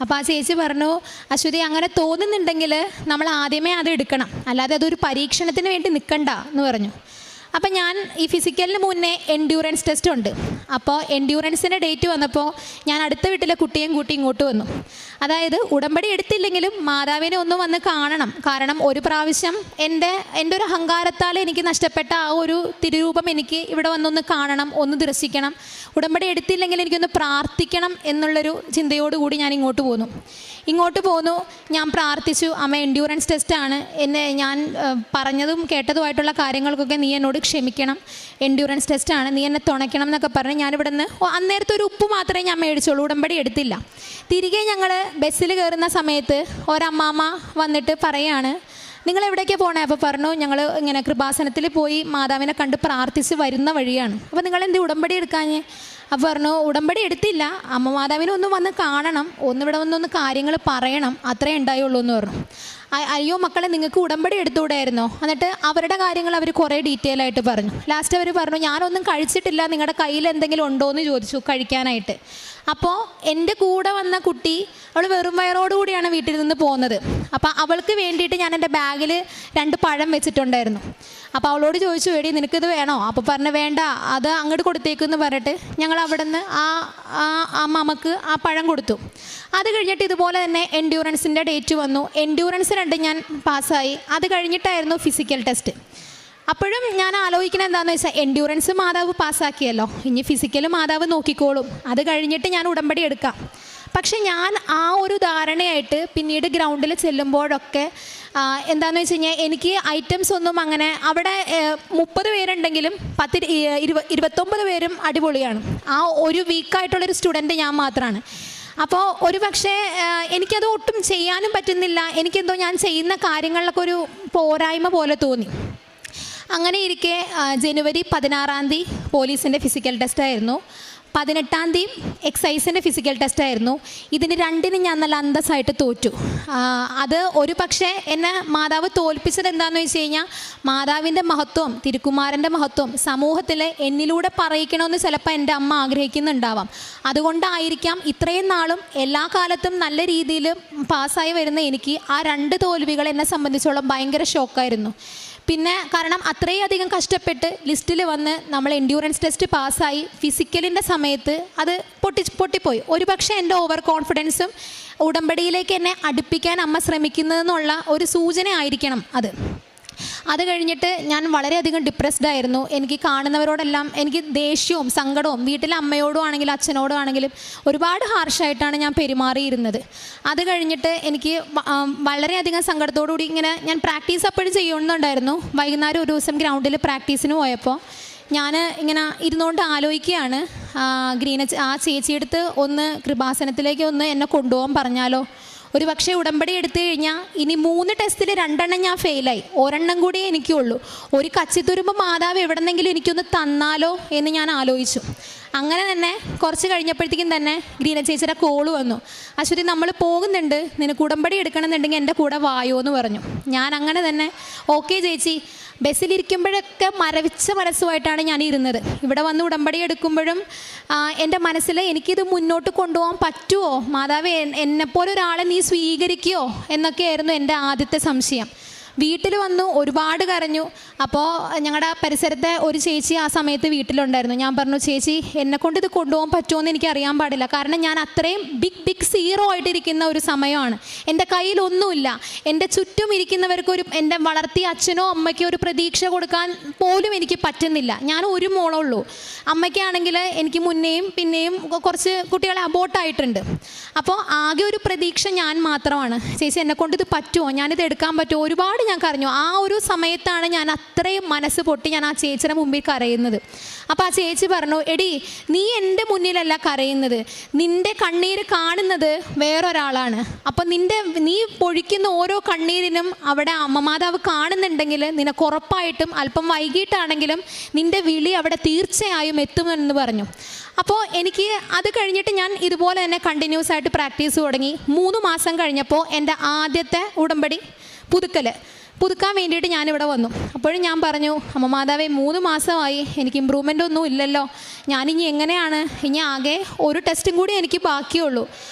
അപ്പോൾ ആ ചേച്ചി പറഞ്ഞു, അശ്വതി അങ്ങനെ തോന്നുന്നുണ്ടെങ്കിൽ നമ്മൾ ആദ്യമേ അത് എടുക്കണം, അല്ലാതെ അതൊരു പരീക്ഷണത്തിന് വേണ്ടി നിൽക്കണ്ട എന്ന് പറഞ്ഞു. അപ്പം ഞാൻ ഈ ഫിസിക്കലിന് മുന്നേ എൻഡ്യൂറൻസ് ടെസ്റ്റ് ഉണ്ട്. അപ്പോൾ എൻഡ്യൂറൻസിൻ്റെ ഡേറ്റ് വന്നപ്പോൾ ഞാൻ അടുത്ത വീട്ടിലെ കുട്ടിയും കൂട്ടി ഇങ്ങോട്ട് വന്നു. അതായത് ഉടമ്പടി എടുത്തില്ലെങ്കിലും മാതാവിനെ ഒന്ന് വന്ന് കാണണം. കാരണം ഒരു പ്രാവശ്യം എൻ്റെ ഒരു അഹങ്കാരത്താൽ എനിക്ക് നഷ്ടപ്പെട്ട ആ ഒരു തിരുരൂപം എനിക്ക് ഇവിടെ വന്നൊന്ന് കാണണം, ഒന്ന് ദർശിക്കണം. ഉടമ്പടി എടുത്തില്ലെങ്കിൽ എനിക്കൊന്ന് പ്രാർത്ഥിക്കണം എന്നുള്ളൊരു ചിന്തയോടുകൂടി ഞാൻ ഇങ്ങോട്ട് പോന്നു. ഞാൻ പ്രാർത്ഥിച്ചു, അമ്മ എൻഡ്യൂറൻസ് ടെസ്റ്റാണ്, ഞാൻ പറഞ്ഞതും കേട്ടതുമായിട്ടുള്ള കാര്യങ്ങൾക്കൊക്കെ നീ എന്നോട് ക്ഷമിക്കണം, എൻഡ്യൂറൻസ് ടെസ്റ്റാണ്, നീ എന്നെ തുണയ്ക്കണം എന്നൊക്കെ പറഞ്ഞ് ഞാനിവിടെ നിന്ന് അന്നേരത്തെ ഒരു ഉപ്പ് മാത്രമേ ഞാൻ മേടിച്ചുള്ളൂ, ഉടമ്പടി എടുത്തില്ല. തിരികെ ഞങ്ങൾ ബസ്സിൽ കയറുന്ന സമയത്ത് ഒരമ്മാമ്മ വന്നിട്ട് പറയാണ്, നിങ്ങൾ എവിടേക്കാണ് പോകണേ? അപ്പോൾ പറഞ്ഞു, ഞങ്ങൾ ഇങ്ങനെ കൃപാസനത്തിൽ പോയി മാതാവിനെ കണ്ട് പ്രാർത്ഥിച്ച് വരുന്ന വഴിയാണ്. അപ്പോൾ നിങ്ങളെന്ത് ഉടമ്പടി എടുക്കാഞ്ഞേ? അപ്പോൾ പറഞ്ഞു, ഉടമ്പടി എടുത്തില്ല, അമ്മ മാതാവിനെ ഒന്ന് വന്ന് കാണണം, ഒന്നിവിടെ വന്നൊന്ന് കാര്യങ്ങൾ പറയണം, അത്രേ ഉണ്ടായുള്ളൂ എന്ന് പറഞ്ഞു. അയ്യോ മക്കളെ, നിങ്ങൾക്ക് ഉടമ്പടി എടുത്തുകൂടായിരുന്നോ? എന്നിട്ട് അവരുടെ കാര്യങ്ങൾ അവർ കുറേ ഡീറ്റെയിൽ ആയിട്ട് പറഞ്ഞു. ലാസ്റ്റ് അവർ പറഞ്ഞു, ഞാനൊന്നും കഴിച്ചിട്ടില്ല, നിങ്ങളുടെ കയ്യിൽ എന്തെങ്കിലും ഉണ്ടോ എന്ന് ചോദിച്ചു കഴിക്കാനായിട്ട്. അപ്പോൾ എൻ്റെ കൂടെ വന്ന കുട്ടി, അവൾ വെറും വയറോടുകൂടിയാണ് വീട്ടിൽ നിന്ന് പോകുന്നത്. അപ്പോൾ അവൾക്ക് വേണ്ടിയിട്ട് ഞാൻ എൻ്റെ ബാഗിൽ 2 പഴം വെച്ചിട്ടുണ്ടായിരുന്നു. അപ്പോൾ അവളോട് ചോദിച്ചു, എടി നിനക്കിത് വേണോ? അപ്പോൾ പറഞ്ഞു, വേണ്ട, അത് അങ്ങോട്ട് കൊടുത്തേക്കെന്ന് പറഞ്ഞിട്ട് ഞങ്ങൾ അവിടെ നിന്ന് ആ അമ്മക്ക് ആ പഴം കൊടുത്തു. അത് കഴിഞ്ഞിട്ട് ഇതുപോലെ തന്നെ എൻഡ്യൂറൻസിൻ്റെ ഡേറ്റ് വന്നു. എൻഡ്യൂറൻസ് 2 ഞാൻ പാസ്സായി. അത് കഴിഞ്ഞിട്ടായിരുന്നു ഫിസിക്കൽ ടെസ്റ്റ്. അപ്പോഴും ഞാൻ ആലോചിക്കുന്നത് എന്താണെന്ന് വെച്ചാൽ, എൻഡ്യൂറൻസ് മാതാവ് പാസ്സാക്കിയല്ലോ, ഇനി ഫിസിക്കൽ മാതാവ് നോക്കിക്കോളും, അത് കഴിഞ്ഞിട്ട് ഞാൻ ഉടമ്പടി എടുക്കാം. പക്ഷെ ഞാൻ ആ ഒരു ധാരണയായിട്ട് പിന്നീട് ഗ്രൗണ്ടിൽ ചെല്ലുമ്പോഴൊക്കെ എന്താണെന്ന് വെച്ച് കഴിഞ്ഞാൽ, എനിക്ക് ഐറ്റംസ് ഒന്നും അങ്ങനെ അവിടെ 30 പേരുണ്ടെങ്കിലും 29 പേരും അടിപൊളിയാണ്. ആ ഒരു വീക്കായിട്ടുള്ളൊരു സ്റ്റുഡൻറ്റ് ഞാൻ മാത്രമാണ്. അപ്പോൾ ഒരു പക്ഷേ എനിക്കത് ഒട്ടും ചെയ്യാനും പറ്റുന്നില്ല. എനിക്കെന്തോ ഞാൻ ചെയ്യുന്ന കാര്യങ്ങളിലൊക്കെ ഒരു പോരായ്മ പോലെ തോന്നി. അങ്ങനെ ഇരിക്കെ ജനുവരി 16-ാം തീയതി പോലീസിൻ്റെ ഫിസിക്കൽ ടെസ്റ്റായിരുന്നു, 18-ാം തീയതി എക്സൈസിൻ്റെ ഫിസിക്കൽ ടെസ്റ്റായിരുന്നു. ഇതിന് 2-നും ഞാൻ നല്ല അന്തസ്സായിട്ട് തോറ്റു. അത് ഒരു പക്ഷേ എന്നെ മാതാവ് തോൽപ്പിച്ചത് എന്താണെന്ന് വെച്ച് കഴിഞ്ഞാൽ, മാതാവിൻ്റെ മഹത്വം, തിരുക്കുമാരൻ്റെ മഹത്വം സമൂഹത്തിൽ എന്നിലൂടെ പറയിക്കണമെന്ന് ചിലപ്പോൾ എൻ്റെ അമ്മ ആഗ്രഹിക്കുന്നുണ്ടാവാം. അതുകൊണ്ടായിരിക്കാം ഇത്രയും നാളും എല്ലാ കാലത്തും നല്ല രീതിയിൽ പാസ്സായി വരുന്ന എനിക്ക് ആ 2 തോൽവികൾ എന്നെ സംബന്ധിച്ചോളം ഭയങ്കര ഷോക്കായിരുന്നു. പിന്നെ കാരണം അത്രയധികം കഷ്ടപ്പെട്ട് ലിസ്റ്റിൽ വന്ന് നമ്മൾ എൻഡ്യൂറൻസ് ടെസ്റ്റ് പാസ്സായി, ഫിസിക്കലിൻ്റെ സമയത്ത് അത് പൊട്ടിപ്പോയി. ഒരു പക്ഷേ എൻ്റെ ഓവർ കോൺഫിഡൻസും ഉടമ്പടിയിലേക്ക് എന്നെ അടുപ്പിക്കാൻ അമ്മ ശ്രമിക്കുന്നതെന്നുള്ള ഒരു സൂചന ആയിരിക്കണം അത്. അത് കഴിഞ്ഞിട്ട് ഞാൻ വളരെയധികം ഡിപ്രസ്ഡ് ആയിരുന്നു. എനിക്ക് കാണുന്നവരോടെല്ലാം എനിക്ക് ദേഷ്യവും സങ്കടവും, വീട്ടിലെ അമ്മയോടും ആണെങ്കിലും അച്ഛനോടും ആണെങ്കിലും ഒരുപാട് ഹാർഷായിട്ടാണ് ഞാൻ പെരുമാറിയിരുന്നത്. അത് കഴിഞ്ഞിട്ട് എനിക്ക് വളരെയധികം സങ്കടത്തോടുകൂടി ഇങ്ങനെ ഞാൻ പ്രാക്ടീസ് അപ്പോഴും ചെയ്യുന്നുണ്ടായിരുന്നു. വൈകുന്നേരം ഒരു ദിവസം ഗ്രൗണ്ടിൽ പ്രാക്ടീസിന് പോയപ്പോൾ ഞാൻ ഇങ്ങനെ ഇരുന്നുകൊണ്ട് ആലോചിക്കുകയാണ്, ആ ചേച്ചിയെടുത്ത് ഒന്ന് കൃപാസനത്തിലേക്ക് ഒന്ന് എന്നെ കൊണ്ടുപോകാൻ പറഞ്ഞാലോ? ഒരു പക്ഷേ ഉടമ്പടി എടുത്തു കഴിഞ്ഞാൽ ഇനി 3 ടെസ്റ്റിൽ 2 ഞാൻ ഫെയിലായി, 1 കൂടിയേ എനിക്കുള്ളൂ. ഒരു കച്ചിത്തുരുമ്പ് മാതാവ് എവിടെന്നെങ്കിലും എനിക്കൊന്ന് തന്നാലോ എന്ന് ഞാൻ ആലോചിച്ചു. അങ്ങനെ തന്നെ കുറച്ച് കഴിഞ്ഞപ്പോഴത്തേക്കും തന്നെ ഗ്രീന ചേച്ചിയുടെ കോള് വന്നു. അശ്വതി നമ്മൾ പോകുന്നുണ്ട്, നിനക്ക് ഉടമ്പടി എടുക്കണമെന്നുണ്ടെങ്കിൽ എൻ്റെ കൂടെ വായോ എന്ന് പറഞ്ഞു. ഞാൻ അങ്ങനെ തന്നെ ഓക്കെ ചേച്ചി. ബസ്സിലിരിക്കുമ്പോഴൊക്കെ മരവിച്ച മനസ്സുമായിട്ടാണ് ഞാൻ ഇരുന്നത്. ഇവിടെ വന്ന് ഉടമ്പടി എടുക്കുമ്പോഴും എൻ്റെ മനസ്സിൽ എനിക്കിത് മുന്നോട്ട് കൊണ്ടുപോകാൻ പറ്റുമോ, മാതാവേ എന്നെപ്പോലെ ഒരാളെ നീ സ്വീകരിക്കുമോ എന്നൊക്കെയായിരുന്നു എൻ്റെ ആദ്യത്തെ സംശയം. വീട്ടിൽ വന്നു ഒരുപാട് കരഞ്ഞു. അപ്പോൾ ഞങ്ങളുടെ പരിസരത്തെ ഒരു ചേച്ചി ആ സമയത്ത് വീട്ടിലുണ്ടായിരുന്നു. ഞാൻ പറഞ്ഞു, ചേച്ചി എന്നെക്കൊണ്ട് ഇത് കൊണ്ടുപോകാൻ പറ്റുമോ എന്ന് എനിക്ക് അറിയാൻ പാടില്ല, കാരണം ഞാൻ അത്രയും ബിഗ് സീറോ ആയിട്ടിരിക്കുന്ന ഒരു സമയമാണ്. എൻ്റെ കയ്യിലൊന്നുമില്ല. എൻ്റെ ചുറ്റും ഇരിക്കുന്നവർക്കൊരു, എൻ്റെ വളർത്തിയ അച്ഛനോ അമ്മയ്ക്കോ ഒരു പ്രതീക്ഷ കൊടുക്കാൻ പോലും എനിക്ക് പറ്റുന്നില്ല. ഞാൻ ഒരു മോളുള്ളൂ. അമ്മയ്ക്കാണെങ്കിൽ എനിക്ക് മുന്നേയും പിന്നെയും കുറച്ച് കുട്ടികളെ അബോട്ടായിട്ടുണ്ട്. അപ്പോൾ ആകെ ഒരു പ്രതീക്ഷ ഞാൻ മാത്രമാണ്. ചേച്ചി എന്നെക്കൊണ്ട് ഇത് പറ്റുമോ, ഞാനിത് എടുക്കാൻ പറ്റുമോ? ഒരുപാട് ഞാൻ കരഞ്ഞു. ആ ഒരു സമയത്താണ് ഞാൻ അത്രയും മനസ്സ് പൊട്ടി ഞാൻ ആ ചേച്ചിയുടെ മുമ്പിൽ കരയുന്നത്. അപ്പോൾ ആ ചേച്ചി പറഞ്ഞു, എടി നീ എൻ്റെ മുന്നിലല്ല കരയുന്നത്, നിൻ്റെ കണ്ണീര് കാണുന്നത് വേറൊരാളാണ്. അപ്പം നീ പൊഴിക്കുന്ന ഓരോ കണ്ണീരിനും അവിടെ അമ്മമാതാവ് കാണുന്നുണ്ടെങ്കിൽ നിനക്ക് ഉറപ്പായിട്ടും അല്പം വൈകിട്ടാണെങ്കിലും നിൻ്റെ വിളി അവിടെ തീർച്ചയായും എത്തുമെന്ന് പറഞ്ഞു. അപ്പോൾ എനിക്ക് അത് കഴിഞ്ഞിട്ട് ഞാൻ ഇതുപോലെ തന്നെ കണ്ടിന്യൂസ് ആയിട്ട് പ്രാക്ടീസ് തുടങ്ങി. 3 മാസം കഴിഞ്ഞപ്പോൾ എൻ്റെ ആദ്യത്തെ ഉടമ്പടി പുതുക്കാൻ വേണ്ടിയിട്ട് ഞാനിവിടെ വന്നു. അപ്പോഴും ഞാൻ പറഞ്ഞു, അമ്മ മാതാവേ 3 മാസമായി, എനിക്ക് ഇമ്പ്രൂവ്മെൻ്റ് ഒന്നും ഇല്ലല്ലോ, ഞാനിനി എങ്ങനെയാണ്, ഇനി ആകെ ഒരു ടെസ്റ്റും കൂടി എനിക്ക് ബാക്കിയുള്ളൂ.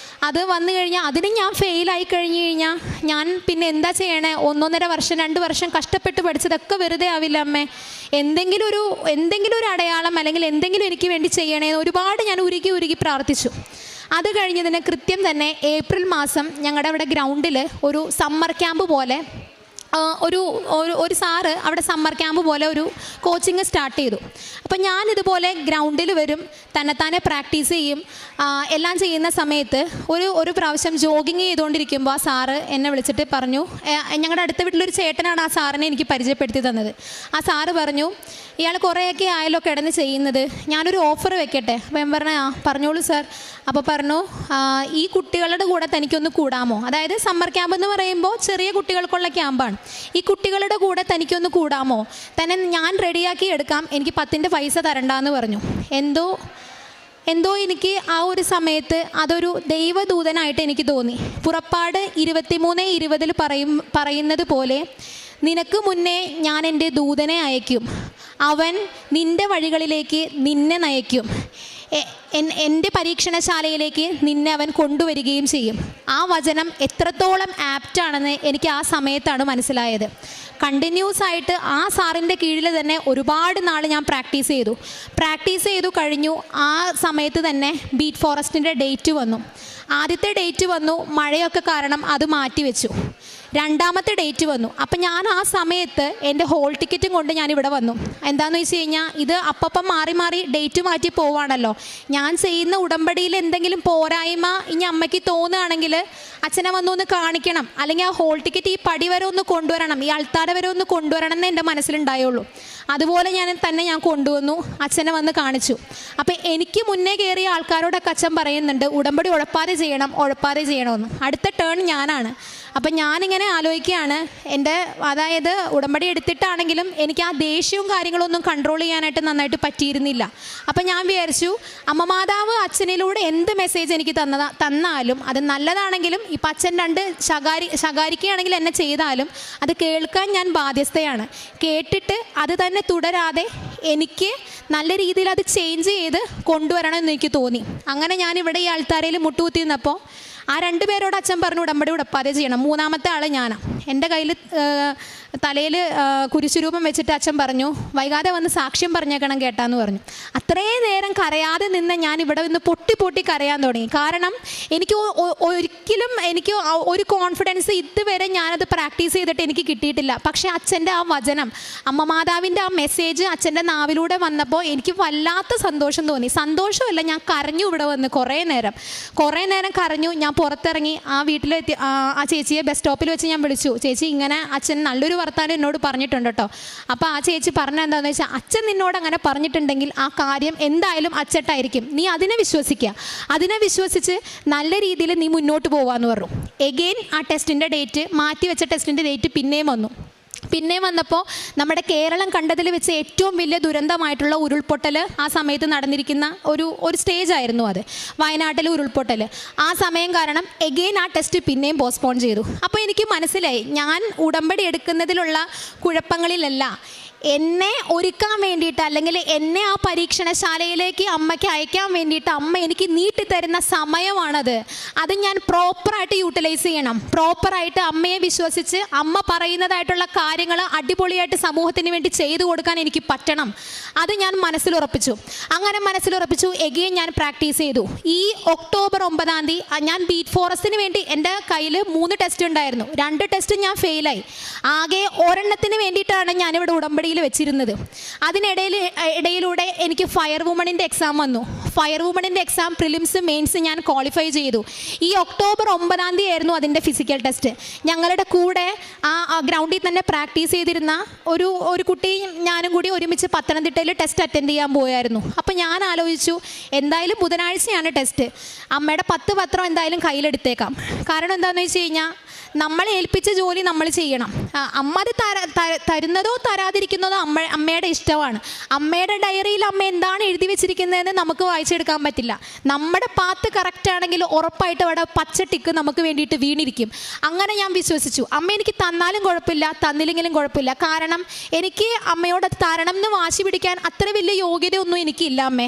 അത് വന്നു കഴിഞ്ഞാൽ അതിന് ഞാൻ ഫെയിലായി കഴിഞ്ഞ് കഴിഞ്ഞാൽ ഞാൻ പിന്നെ എന്താ ചെയ്യണേ? 1.5 വർഷം 2 വർഷം കഷ്ടപ്പെട്ട് പഠിച്ചതൊക്കെ വെറുതെ ആവില്ല അമ്മേ. എന്തെങ്കിലും ഒരു അടയാളം അല്ലെങ്കിൽ എന്തെങ്കിലും എനിക്ക് വേണ്ടി ചെയ്യണേന്ന് ഒരുപാട് ഞാൻ ഉരുകി പ്രാർത്ഥിച്ചു. അത് കഴിഞ്ഞതിന് കൃത്യം തന്നെ ഏപ്രിൽ മാസം ഞങ്ങളുടെ അവിടെ ഗ്രൗണ്ടിൽ ഒരു സമ്മർ ക്യാമ്പ് പോലെ ഒരു സാറ് അവിടെ സമ്മർ ക്യാമ്പ് പോലെ ഒരു കോച്ചിങ് സ്റ്റാർട്ട് ചെയ്തു. അപ്പോൾ ഞാനിതുപോലെ ഗ്രൗണ്ടിൽ വരും, തന്നെത്താനെ പ്രാക്ടീസ് ചെയ്യും. എല്ലാം ചെയ്യുന്ന സമയത്ത് ഒരു പ്രാവശ്യം ജോഗിങ് ചെയ്തുകൊണ്ടിരിക്കുമ്പോൾ ആ സാറ് എന്നെ വിളിച്ചിട്ട് പറഞ്ഞു, ഞങ്ങളുടെ അടുത്ത വീട്ടിലൊരു ചേട്ടനാണ് ആ സാറിനെ എനിക്ക് പരിചയപ്പെടുത്തി തന്നത്. ആ സാറ് പറഞ്ഞു, ഇയാൾ കുറേയൊക്കെ ആയാലോ കിടന്ന് ചെയ്യുന്നത്, ഞാനൊരു ഓഫർ വെക്കട്ടെ? അപ്പോൾ ഞാൻ പറഞ്ഞു, പറഞ്ഞോളൂ സാർ. അപ്പോൾ പറഞ്ഞു, ഈ കുട്ടികളുടെ കൂടെ തനിക്കൊന്ന് കൂടാമോ? അതായത് സമ്മർ ക്യാമ്പ് എന്ന് പറയുമ്പോൾ ചെറിയ കുട്ടികൾക്കുള്ള ക്യാമ്പാണ്. ഈ കുട്ടികളുടെ കൂടെ തനിക്കൊന്ന് കൂടാമോ? തന്നെ ഞാൻ റെഡിയാക്കി എടുക്കാം, എനിക്ക് 10ൻ്റെ പൈസ തരണ്ടെന്ന് പറഞ്ഞു. എന്തോ എനിക്ക് ആ ഒരു സമയത്ത് അതൊരു ദൈവദൂതനായിട്ട് എനിക്ക് തോന്നി. പുറപ്പാട് 23:20 പറയുന്നത് പോലെ, നിനക്ക് മുന്നേ ഞാൻ എൻ്റെ ദൂതനെ അയക്കും, അവൻ നിൻ്റെ വഴികളിലേക്ക് നിന്നെ നയിക്കും, എൻ്റെ പരീക്ഷണശാലയിലേക്ക് നിന്നെ അവൻ കൊണ്ടുവരികയും ചെയ്യും. ആ വചനം എത്രത്തോളം ആപ്റ്റാണെന്ന് എനിക്ക് ആ സമയത്താണ് മനസ്സിലായത്. കണ്ടിന്യൂസ് ആയിട്ട് ആ സാറിൻ്റെ കീഴിൽ തന്നെ ഒരുപാട് നാൾ ഞാൻ പ്രാക്ടീസ് ചെയ്തു കഴിഞ്ഞു. ആ സമയത്ത് തന്നെ ബീറ്റ് ഫോറസ്റ്റിൻ്റെ ഡേറ്റ് വന്നു. ആദ്യത്തെ ഡേറ്റ് വന്നു, മഴയൊക്കെ കാരണം അത് മാറ്റിവെച്ചു. 2ാമത്തെ ഡേറ്റ് വന്നു. അപ്പം ഞാൻ ആ സമയത്ത് എൻ്റെ ഹോൾ ടിക്കറ്റും കൊണ്ട് ഞാനിവിടെ വന്നു. എന്താണെന്ന് വെച്ച് കഴിഞ്ഞാൽ ഇത് അപ്പം മാറി ഡേറ്റ് മാറ്റി പോവാണല്ലോ. ഞാൻ ചെയ്യുന്ന ഉടമ്പടിയിൽ എന്തെങ്കിലും പോരായ്മ ഇനി അമ്മയ്ക്ക് തോന്നുകയാണെങ്കിൽ അച്ഛനെ വന്നൊന്ന് കാണിക്കണം, അല്ലെങ്കിൽ ആ ഹോൾ ടിക്കറ്റ് ഈ പടി വരെ ഒന്ന് കൊണ്ടുവരണം, ഈ അൾത്താര വരെ ഒന്ന് കൊണ്ടുവരണം എന്ന് എൻ്റെ മനസ്സിലുണ്ടായുള്ളൂ. അതുപോലെ ഞാൻ കൊണ്ടുവന്നു, അച്ഛനെ വന്ന് കാണിച്ചു. അപ്പം എനിക്ക് മുന്നേ കയറിയ ആൾക്കാരോടൊക്കെ അച്ഛൻ പറയുന്നുണ്ട്, ഉടമ്പടി ഉഴപ്പാതെ ചെയ്യണമെന്ന്. അടുത്ത ടേൺ ഞാനാണ്. അപ്പം ഞാനിങ്ങനെ ആലോചിക്കുകയാണ്, അതായത് ഉടമ്പടി എടുത്തിട്ടാണെങ്കിലും എനിക്ക് ആ ദേഷ്യവും കാര്യങ്ങളൊന്നും കൺട്രോൾ ചെയ്യാനായിട്ട് നന്നായിട്ട് പറ്റിയിരുന്നില്ല. അപ്പം ഞാൻ വിചാരിച്ചു, അമ്മ മാതാവ് അച്ഛനിലൂടെ എന്ത് മെസ്സേജ് എനിക്ക് തന്നാലും അത് നല്ലതാണെങ്കിലും ഇപ്പം അച്ഛൻ 2 ശകാരിക്കുകയാണെങ്കിൽ എന്നെ ചെയ്താലും അത് കേൾക്കാൻ ഞാൻ ബാധ്യസ്ഥയാണ്. കേട്ടിട്ട് അത് തന്നെ തുടരാതെ എനിക്ക് നല്ല രീതിയിൽ അത് ചേഞ്ച് ചെയ്ത് കൊണ്ടുവരണമെന്ന് എനിക്ക് തോന്നി. അങ്ങനെ ഞാനിവിടെ ഈ ആൾത്താരയിൽ മുട്ടുകുത്തി നിന്നപ്പോൾ ആ 2 പേരോട് അച്ഛൻ പറഞ്ഞു, ഉടമ്പടി ഉടപ്പാതെ ചെയ്യണം. 3ാമത്തെ ആൾ ഞാനാണ്. എൻ്റെ കയ്യിൽ തലയിൽ കുരിശുരൂപം വെച്ചിട്ട് അച്ഛൻ പറഞ്ഞു, വൈകാതെ വന്ന് സാക്ഷ്യം പറഞ്ഞേക്കണം കേട്ടാന്ന് പറഞ്ഞു. അത്രയും നേരം കരയാതെ നിന്ന് ഞാൻ ഇവിടെ നിന്ന് പൊട്ടി കരയാൻ തുടങ്ങി. കാരണം എനിക്ക് ഒരു കോൺഫിഡൻസ് ഇതുവരെ ഞാനത് പ്രാക്ടീസ് ചെയ്തിട്ട് എനിക്ക് കിട്ടിയിട്ടില്ല. പക്ഷേ അച്ഛൻ്റെ ആ വചനം, അമ്മ മാതാവിൻ്റെ ആ മെസ്സേജ് അച്ഛൻ്റെ നാവിലൂടെ വന്നപ്പോൾ എനിക്ക് വല്ലാത്ത സന്തോഷം തോന്നി. സന്തോഷമല്ല, ഞാൻ കരഞ്ഞു. ഇവിടെ വന്ന് കുറേ നേരം കരഞ്ഞു. ഞാൻ പുറത്തിറങ്ങി ആ വീട്ടിലെത്തി. ആ ചേച്ചിയെ ബസ് സ്റ്റോപ്പിൽ വെച്ച് ഞാൻ വിളിച്ചു, ചേച്ചി ഇങ്ങനെ അച്ഛൻ നല്ലൊരു വർത്താനം എന്നോട് പറഞ്ഞിട്ടുണ്ട് കേട്ടോ. അപ്പോൾ ആ ചേച്ചി പറഞ്ഞത് എന്താണെന്ന് വെച്ചാൽ, അച്ഛൻ നിന്നോട് അങ്ങനെ പറഞ്ഞിട്ടുണ്ടെങ്കിൽ ആ കാര്യം എന്തായാലും അച്ചട്ടായിരിക്കും, നീ അതിനെ വിശ്വസിച്ച് നല്ല രീതിയിൽ നീ മുന്നോട്ട് പോകാമെന്ന് പറഞ്ഞു. എഗെയിൻ ആ ടെസ്റ്റിൻ്റെ ഡേറ്റ് മാറ്റി വെച്ച ടെസ്റ്റിൻ്റെ ഡേറ്റ് പിന്നെയും വന്നു. പിന്നെ വന്നപ്പോൾ നമ്മുടെ കേരളം കണ്ടതിൽ വെച്ച് ഏറ്റവും വലിയ ദുരന്തമായിട്ടുള്ള ഉരുൾപൊട്ടൽ ആ സമയത്ത് നടന്നിരിക്കുന്ന ഒരു സ്റ്റേജായിരുന്നു അത്, വയനാട്ടിലെ ഉരുൾപൊട്ടൽ. ആ സമയം കാരണം എഗെയിൻ ആ ടെസ്റ്റ് പിന്നെയും പോസ്റ്റ്പോൺ ചെയ്തു. അപ്പോൾ എനിക്ക് മനസ്സിലായി ഞാൻ ഉടമ്പടി എടുക്കുന്നതിലുള്ള കുഴപ്പങ്ങളിലല്ല, എന്നെ ഒരുക്കാൻ വേണ്ടിയിട്ട് അല്ലെങ്കിൽ എന്നെ ആ പരീക്ഷണശാലയിലേക്ക് അമ്മയ്ക്ക് അയക്കാൻ വേണ്ടിയിട്ട് അമ്മ എനിക്ക് നീട്ടിത്തരുന്ന സമയമാണത്. അത് ഞാൻ പ്രോപ്പറായിട്ട് യൂട്ടിലൈസ് ചെയ്യണം. പ്രോപ്പറായിട്ട് അമ്മയെ വിശ്വസിച്ച് അമ്മ പറയുന്നതായിട്ടുള്ള കാര്യങ്ങൾ അടിപൊളിയായിട്ട് സമൂഹത്തിന് വേണ്ടി ചെയ്തു കൊടുക്കാൻ എനിക്ക് പറ്റണം. അത് ഞാൻ മനസ്സിലുറപ്പിച്ചു. അങ്ങനെ മനസ്സിലുറപ്പിച്ചു. എഗെയിൻ ഞാൻ പ്രാക്ടീസ് ചെയ്തു. ഈ ഒക്ടോബർ 9 ഞാൻ ബീറ്റ് ഫോറസ്റ്റിന് വേണ്ടി എൻ്റെ കയ്യിൽ 3 ടെസ്റ്റ് ഉണ്ടായിരുന്നു. 2 ടെസ്റ്റ് ഞാൻ ഫെയിലായി. ആകെ ഒരെണ്ണത്തിന് വേണ്ടിയിട്ടാണ് ഞാനിവിടെ ഉടമ്പടി വെച്ചിരുന്നത്. ഇടയിലൂടെ എനിക്ക് ഫയർ വുമണിൻ്റെ എക്സാം വന്നു. ഫയർ വുമണിൻ്റെ എക്സാം പ്രിലിംസ് മെയിൻസ് ഞാൻ ക്വാളിഫൈ ചെയ്തു. ഈ ഒക്ടോബർ 9 ആയിരുന്നു അതിൻ്റെ ഫിസിക്കൽ ടെസ്റ്റ്. ഞങ്ങളുടെ കൂടെ ആ ഗ്രൗണ്ടിൽ തന്നെ പ്രാക്ടീസ് ചെയ്തിരുന്ന ഒരു കുട്ടി ഞാനും കൂടി ഒരുമിച്ച് പത്തനംതിട്ടയിൽ ടെസ്റ്റ് അറ്റൻഡ് ചെയ്യാൻ പോയായിരുന്നു. അപ്പോൾ ഞാൻ ആലോചിച്ചു, എന്തായാലും ബുധനാഴ്ചയാണ് ടെസ്റ്റ്, അമ്മയുടെ 10 പത്രം എന്തായാലും കയ്യിലെടുത്തേക്കാം. കാരണം എന്താണെന്ന് വെച്ച് കഴിഞ്ഞാൽ നമ്മളെ ഏൽപ്പിച്ച ജോലി നമ്മൾ ചെയ്യണം. അമ്മ അത് തരുന്നതോ തരാതിരിക്കുന്നതോ അമ്മയുടെ ഇഷ്ടമാണ്. അമ്മയുടെ ഡയറിയിൽ അമ്മ എന്താണ് എഴുതി വെച്ചിരിക്കുന്നതെന്ന് നമുക്ക് വായിച്ചെടുക്കാൻ പറ്റില്ല. നമ്മുടെ പാത്ത് കറക്റ്റ് ആണെങ്കിൽ ഉറപ്പായിട്ട് അവിടെ പച്ച ടിക്ക് നമുക്ക് വേണ്ടിയിട്ട് വീണിരിക്കും. അങ്ങനെ ഞാൻ വിശ്വസിച്ചു. അമ്മ എനിക്ക് തന്നാലും കുഴപ്പമില്ല, തന്നില്ലെങ്കിലും കുഴപ്പമില്ല. കാരണം എനിക്ക് അമ്മയോട് തരണം എന്ന് വാശി പിടിക്കാൻ അത്ര വലിയ യോഗ്യതയൊന്നും എനിക്കില്ല അമ്മേ.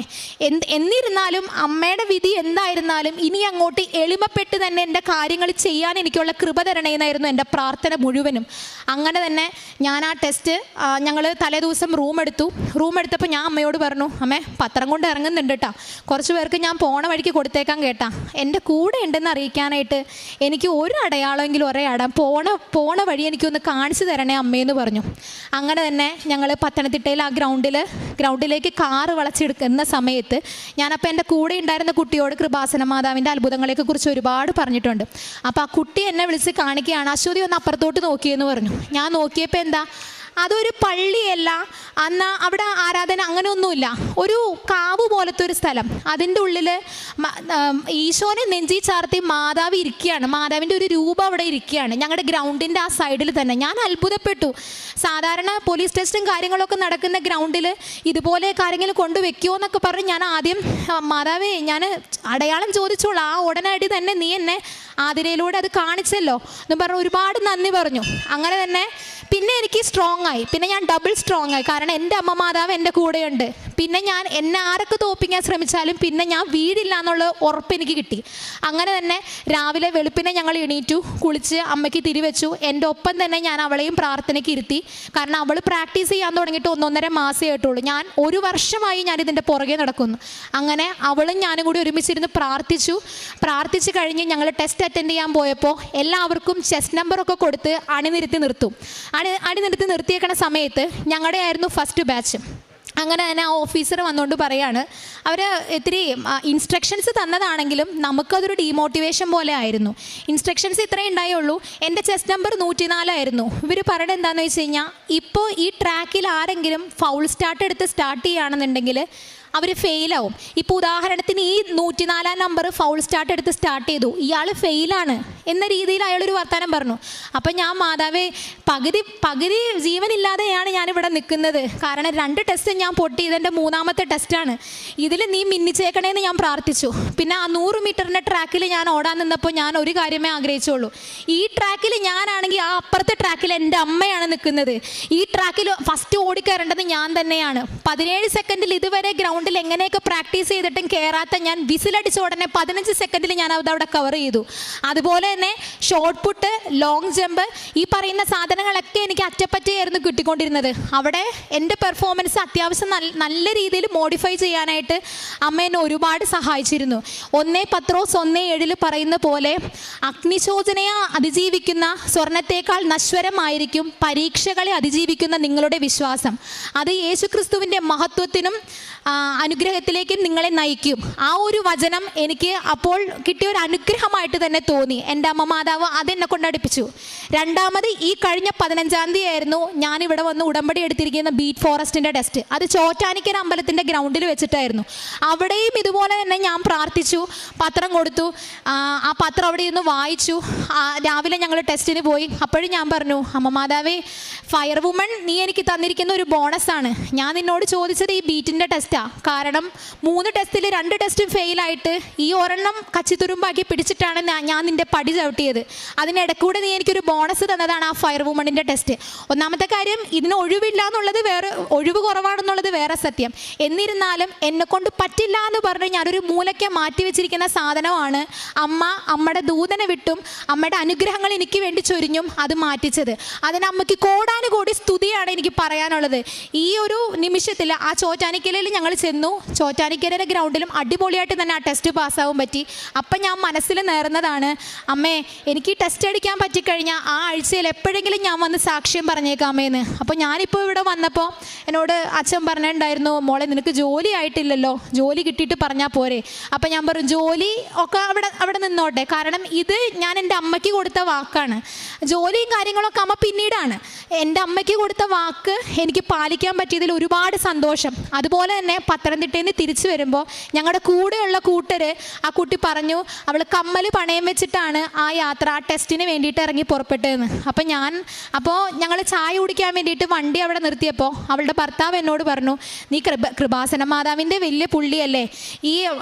എന്നിരുന്നാലും അമ്മയുടെ വിധി എന്തായിരുന്നാലും ഇനി അങ്ങോട്ട് എളിമപ്പെട്ട് തന്നെ എൻ്റെ കാര്യങ്ങൾ ചെയ്യാൻ എനിക്കുള്ള കൃപ തരണേന്നായിരുന്നു എൻ്റെ പ്രാർത്ഥന മുഴുവനും. അങ്ങനെ തന്നെ ഞാൻ ആ ടെസ്റ്റ് ഞങ്ങൾ തലേദിവസം റൂം എടുത്തപ്പോൾ ഞാൻ അമ്മയോട് പറഞ്ഞു, അമ്മേ പത്രം കൊണ്ട് ഇറങ്ങുന്നുണ്ട് കേട്ടോ, കുറച്ച് പേർക്ക് ഞാൻ പോണ വഴിക്ക് കൊടുത്തേക്കാൻ കേട്ടാ, എൻ്റെ കൂടെ ഉണ്ടെന്ന് അറിയിക്കാനായിട്ട് എനിക്ക് ഒരു അടയാളമെങ്കിലും ഒരേ പോണ വഴി എനിക്കൊന്ന് കാണിച്ചു തരണേ അമ്മയെന്ന് പറഞ്ഞു. അങ്ങനെ തന്നെ ഞങ്ങൾ പത്തനംതിട്ടയിൽ ആ ഗ്രൗണ്ടിലേക്ക് കാറ് വളച്ചെടുക്കുന്ന സമയത്ത് ഞാനപ്പോൾ എൻ്റെ കൂടെ ഉണ്ടായിരുന്ന കുട്ടിയോട് കൃപാസന മാതാവിൻ്റെ അത്ഭുതങ്ങളെയൊക്കെ കുറിച്ച് ഒരുപാട് പറഞ്ഞിട്ടുണ്ട്. അപ്പോൾ ആ കുട്ടി എന്നെ വിളിച്ച് കാണിക്കുകയാണ്, അശ്വതി ഒന്ന് അപ്പുറത്തോട്ട് നോക്കിയെന്ന് പറഞ്ഞു. ഞാൻ നോക്കിയപ്പോൾ എന്താ, അതൊരു പള്ളിയല്ല, അന്ന് അവിടെ ആരാധന അങ്ങനെയൊന്നുമില്ല, ഒരു കാവ് പോലത്തെ ഒരു സ്ഥലം. അതിൻ്റെ ഉള്ളിൽ ഈശോനെ നെഞ്ചി ചാർത്തി മാതാവ് ഇരിക്കുകയാണ്. മാതാവിൻ്റെ ഒരു രൂപം അവിടെ ഇരിക്കുകയാണ് ഞങ്ങളുടെ ഗ്രൗണ്ടിൻ്റെ ആ സൈഡിൽ തന്നെ. ഞാൻ അത്ഭുതപ്പെട്ടു. സാധാരണ പോലീസ് ടെസ്റ്റും കാര്യങ്ങളൊക്കെ നടക്കുന്ന ഗ്രൗണ്ടിൽ ഇതുപോലെ കാര്യങ്ങൾ കൊണ്ടുവെക്കുമോ എന്നൊക്കെ പറഞ്ഞ് ഞാൻ ആദ്യം, മാതാവേ ഞാൻ അടയാളം ചോദിച്ചോളൂ, ആ ഉടനടി തന്നെ നീ എന്നെ ആതിരയിലൂടെ അത് കാണിച്ചല്ലോ എന്ന് പറഞ്ഞ് ഒരുപാട് നന്ദി പറഞ്ഞു. അങ്ങനെ തന്നെ പിന്നെ എനിക്ക് സ്ട്രോങ് ആയി. പിന്നെ ഞാൻ ഡബിൾ സ്ട്രോങ് ആയി. കാരണം എൻ്റെ അമ്മ മാതാവ് എൻ്റെ കൂടെയുണ്ട്. പിന്നെ എന്നെ ആരൊക്കെ തോൽപ്പിക്കാൻ ശ്രമിച്ചാലും പിന്നെ ഞാൻ വീഴില്ല എന്നുള്ള ഉറപ്പ് എനിക്ക് കിട്ടി. അങ്ങനെ തന്നെ രാവിലെ വെളുപ്പിനെ ഞങ്ങൾ എണീറ്റു, കുളിച്ച് അമ്മയ്ക്ക് തിരിവെച്ചു. എൻ്റെ ഒപ്പം തന്നെ ഞാൻ അവളെയും പ്രാർത്ഥനയ്ക്ക് ഇരുത്തി. കാരണം അവൾ പ്രാക്ടീസ് ചെയ്യാൻ തുടങ്ങിയിട്ട് 1.5 മാസമേ ആയിട്ടുള്ളൂ. ഞാൻ 1 വർഷമായി ഞാനിതിൻ്റെ പുറകെ നടക്കുന്നു. അങ്ങനെ അവളും ഞാനും കൂടി ഒരുമിച്ചിരുന്ന് പ്രാർത്ഥിച്ചു കഴിഞ്ഞ് ഞങ്ങൾ ടെസ്റ്റ് അറ്റൻഡ് ചെയ്യാൻ പോയപ്പോൾ എല്ലാവർക്കും ചെസ്റ്റ് നമ്പറൊക്കെ കൊടുത്ത് അണിനിരത്തി നിർത്തിയേക്കണ സമയത്ത് ഞങ്ങളുടെ ആയിരുന്നു ഫസ്റ്റ് ബാച്ച്. അങ്ങനെ തന്നെ ആ ഓഫീസർ വന്നുകൊണ്ട് പറയാണ്, അവർ ഇത്തിരി ഇൻസ്ട്രക്ഷൻസ് തന്നതാണെങ്കിലും നമുക്കതൊരു ഡീമോട്ടിവേഷൻ പോലെ ആയിരുന്നു. ഇൻസ്ട്രക്ഷൻസ് ഇത്രയേ ഉണ്ടായുള്ളൂ. എൻ്റെ ചെസ്റ്റ് നമ്പർ 104 ആയിരുന്നു. ഇവർ പറയുന്നത് എന്താണെന്ന് വെച്ച് കഴിഞ്ഞാൽ, ഇപ്പോൾ ഈ ട്രാക്കിൽ ആരെങ്കിലും ഫൗൾ സ്റ്റാർട്ട് ചെയ്യുകയാണെന്നുണ്ടെങ്കിൽ അവർ ഫെയിലാവും. ഇപ്പോൾ ഉദാഹരണത്തിന് ഈ 104 നമ്പർ ഫൗൾ സ്റ്റാർട്ട് ചെയ്തു, ഇയാൾ ഫെയിലാണ് എന്ന രീതിയിൽ അയാളൊരു വർത്തമാനം പറഞ്ഞു. അപ്പം ഞാൻ, മാതാവേ, പകുതി ജീവനില്ലാതെയാണ് ഞാനിവിടെ നിൽക്കുന്നത്. കാരണം 2 ടെസ്റ്റ് ഞാൻ പൊട്ടി, ഇതെൻ്റെ 3ാമത്തെ ടെസ്റ്റാണ്. ഇതിൽ നീ മിന്നിച്ചേക്കണേന്ന് ഞാൻ പ്രാർത്ഥിച്ചു. പിന്നെ ആ 100 മീറ്ററിൻ്റെ ട്രാക്കിൽ ഞാൻ ഓടാൻ നിന്നപ്പോൾ ഞാൻ ഒരു കാര്യമേ ആഗ്രഹിച്ചുള്ളൂ, ഈ ട്രാക്കിൽ ഞാനാണെങ്കിൽ ആ അപ്പുറത്തെ ട്രാക്കിൽ എൻ്റെ അമ്മയാണ് നിൽക്കുന്നത്. ഈ ട്രാക്കിൽ ഫസ്റ്റ് ഓടിക്കയറേണ്ടത് ഞാൻ തന്നെയാണ്. 17 സെക്കൻഡിൽ ഇതുവരെ ഗ്രൗണ്ടിൽ എങ്ങനെയൊക്കെ പ്രാക്ടീസ് ചെയ്തിട്ടും കയറാത്ത ഞാൻ വിസിലടിച്ച ഉടനെ 15 സെക്കൻഡിൽ ഞാൻ അതവിടെ കവർ ചെയ്തു. അതുപോലെ തന്നെ ഷോർട്ട് പുട്ട്, ലോങ് ജമ്പ്, ഈ പറയുന്ന സാധനങ്ങളൊക്കെ എനിക്ക് അറ്റപ്പറ്റയായിരുന്നു കിട്ടിക്കൊണ്ടിരുന്നത്. അവിടെ എൻ്റെ പെർഫോമൻസ് അത്യാവശ്യം നല്ല രീതിയിൽ മോഡിഫൈ ചെയ്യാനായിട്ട് അമ്മ എന്നെ ഒരുപാട് സഹായിച്ചിരുന്നു. 1 പത്രോസ് 1:7 പറയുന്ന പോലെ, അഗ്നിശോചനയെ അതിജീവിക്കുന്ന സ്വർണത്തേക്കാൾ നശ്വരമായിരിക്കും പരീക്ഷകളെ അതിജീവിക്കുന്ന നിങ്ങളുടെ വിശ്വാസം. അത് യേശുക്രിസ്തുവിൻ്റെ മഹത്വത്തിനും അനുഗ്രഹത്തിലേക്കും നിങ്ങളെ നയിക്കും. ആ ഒരു വചനം എനിക്ക് അപ്പോൾ കിട്ടിയ ഒരു അനുഗ്രഹമായിട്ട് തന്നെ തോന്നി. എൻ്റെ എൻ്റെ അമ്മ മാതാവ് അതെന്നെ കൊണ്ട് അടുപ്പിച്ചു. രണ്ടാമത് ഈ കഴിഞ്ഞ 15-ാം തീയതി ആയിരുന്നു ഞാനിവിടെ വന്ന് ഉടമ്പടി എടുത്തിരിക്കുന്ന ബീറ്റ് ഫോറസ്റ്റിൻ്റെ ടെസ്റ്റ്. അത് ചോറ്റാനിക്കര അമ്പലത്തിൻ്റെ ഗ്രൗണ്ടിൽ വെച്ചിട്ടായിരുന്നു. അവിടെയും ഇതുപോലെ തന്നെ ഞാൻ പ്രാർത്ഥിച്ചു, പത്രം കൊടുത്തു. ആ പത്രം അവിടെ ഇരുന്ന് വായിച്ചു. രാവിലെ ഞങ്ങൾ ടെസ്റ്റിന് പോയി. അപ്പോഴും ഞാൻ പറഞ്ഞു, അമ്മ മാതാവേ, ഫയർ വുമൺ നീ എനിക്ക് തന്നിരിക്കുന്ന ഒരു ബോണസാണ്. ഞാൻ നിന്നോട് ചോദിച്ചത് ഈ ബീറ്റിൻ്റെ ടെസ്റ്റാണ്. കാരണം 3 ടെസ്റ്റിൽ 2 ടെസ്റ്റും ഫെയിലായിട്ട് ഈ ഒരെണ്ണം കച്ചിത്തുരുമ്പാക്കി പിടിച്ചിട്ടാണ് ഞാൻ നിൻ്റെ പടി ചവിട്ടിയത്. അതിനിടക്കൂടെ നീ എനിക്കൊരു ബോണസ് തന്നതാണ് ആ ഫയർ വുമണിൻ്റെ ടെസ്റ്റ്. ഒന്നാമത്തെ കാര്യം, ഇതിന് ഒഴിവില്ല എന്നുള്ളത് വേറെ, ഒഴിവ് കുറവാണെന്നുള്ളത് വേറെ സത്യം. എന്നിരുന്നാലും എന്നെക്കൊണ്ട് പറ്റില്ല എന്ന് പറഞ്ഞ് ഞാനൊരു മൂലയ്ക്ക് മാറ്റി വെച്ചിരിക്കുന്ന സാധനമാണ് അമ്മയുടെ ദൂതനെ വിട്ടും അമ്മയുടെ അനുഗ്രഹങ്ങൾ എനിക്ക് വേണ്ടി ചൊരിഞ്ഞും അത് മാറ്റിച്ചത്. അതിന് അമ്മയ്ക്ക് കോടാനുകോടി സ്തുതിയാണ് എനിക്ക് പറയാനുള്ളത്. ഈ ഒരു നിമിഷത്തിൽ ആ ചോറ്റാനിക്കരയിൽ ഞങ്ങൾ ചെന്നു. ചോറ്റാനിക്കരയുടെ ഗ്രൗണ്ടിലും അടിപൊളിയായിട്ട് തന്നെ ആ ടെസ്റ്റ് പാസ്സാവാൻ പറ്റി. അപ്പം ഞാൻ മനസ്സിൽ നേർന്നതാണ്, അമ്മേ എനിക്ക് ഈ ടെസ്റ്റ് അടിക്കാൻ പറ്റിക്കഴിഞ്ഞാൽ ആ ആഴ്ചയിൽ എപ്പോഴെങ്കിലും ഞാൻ വന്ന് സാക്ഷ്യം പറഞ്ഞേക്കാമേന്ന്. അപ്പോൾ ഞാനിപ്പോൾ ഇവിടെ വന്നപ്പോൾ എന്നോട് അച്ഛൻ പറഞ്ഞിട്ടുണ്ടായിരുന്നു, മോളെ നിനക്ക് ജോലി ആയിട്ടില്ലല്ലോ, ജോലി കിട്ടിയിട്ട് പറഞ്ഞാൽ പോരെ. അപ്പം ഞാൻ പറഞ്ഞു, ജോലി ഒക്കെ അവിടെ നിന്നോട്ടെ, കാരണം ഇത് ഞാൻ എൻ്റെ അമ്മയ്ക്ക് കൊടുത്ത വാക്കാണ്. ജോലിയും കാര്യങ്ങളൊക്കെ അമ്മ പിന്നീടാണ്. എൻ്റെ അമ്മയ്ക്ക് കൊടുത്ത വാക്ക് എനിക്ക് പാലിക്കാൻ പറ്റിയതിൽ ഒരുപാട് സന്തോഷം. അതുപോലെ തന്നെ പത്തനംതിട്ടയിൽ നിന്ന് തിരിച്ചു വരുമ്പോൾ ഞങ്ങളുടെ കൂടെയുള്ള ആ കുട്ടി പറഞ്ഞു, അവൾ കമ്മൽ പണയം വെച്ചിട്ടാണ് ആ യാത്ര, ആ ടെസ്റ്റിന് വേണ്ടിയിട്ട് ഇറങ്ങി പുറപ്പെട്ടതെന്ന്. അപ്പോൾ ഞങ്ങൾ ചായ കുടിക്കാൻ വേണ്ടിയിട്ട് വണ്ടി അവിടെ നിർത്തിയപ്പോൾ അവളുടെ ഭർത്താവ് എന്നോട് പറഞ്ഞു, നീ കൃപാസന മാതാവിൻ്റെ വലിയ പുള്ളിയല്ലേ, ഈ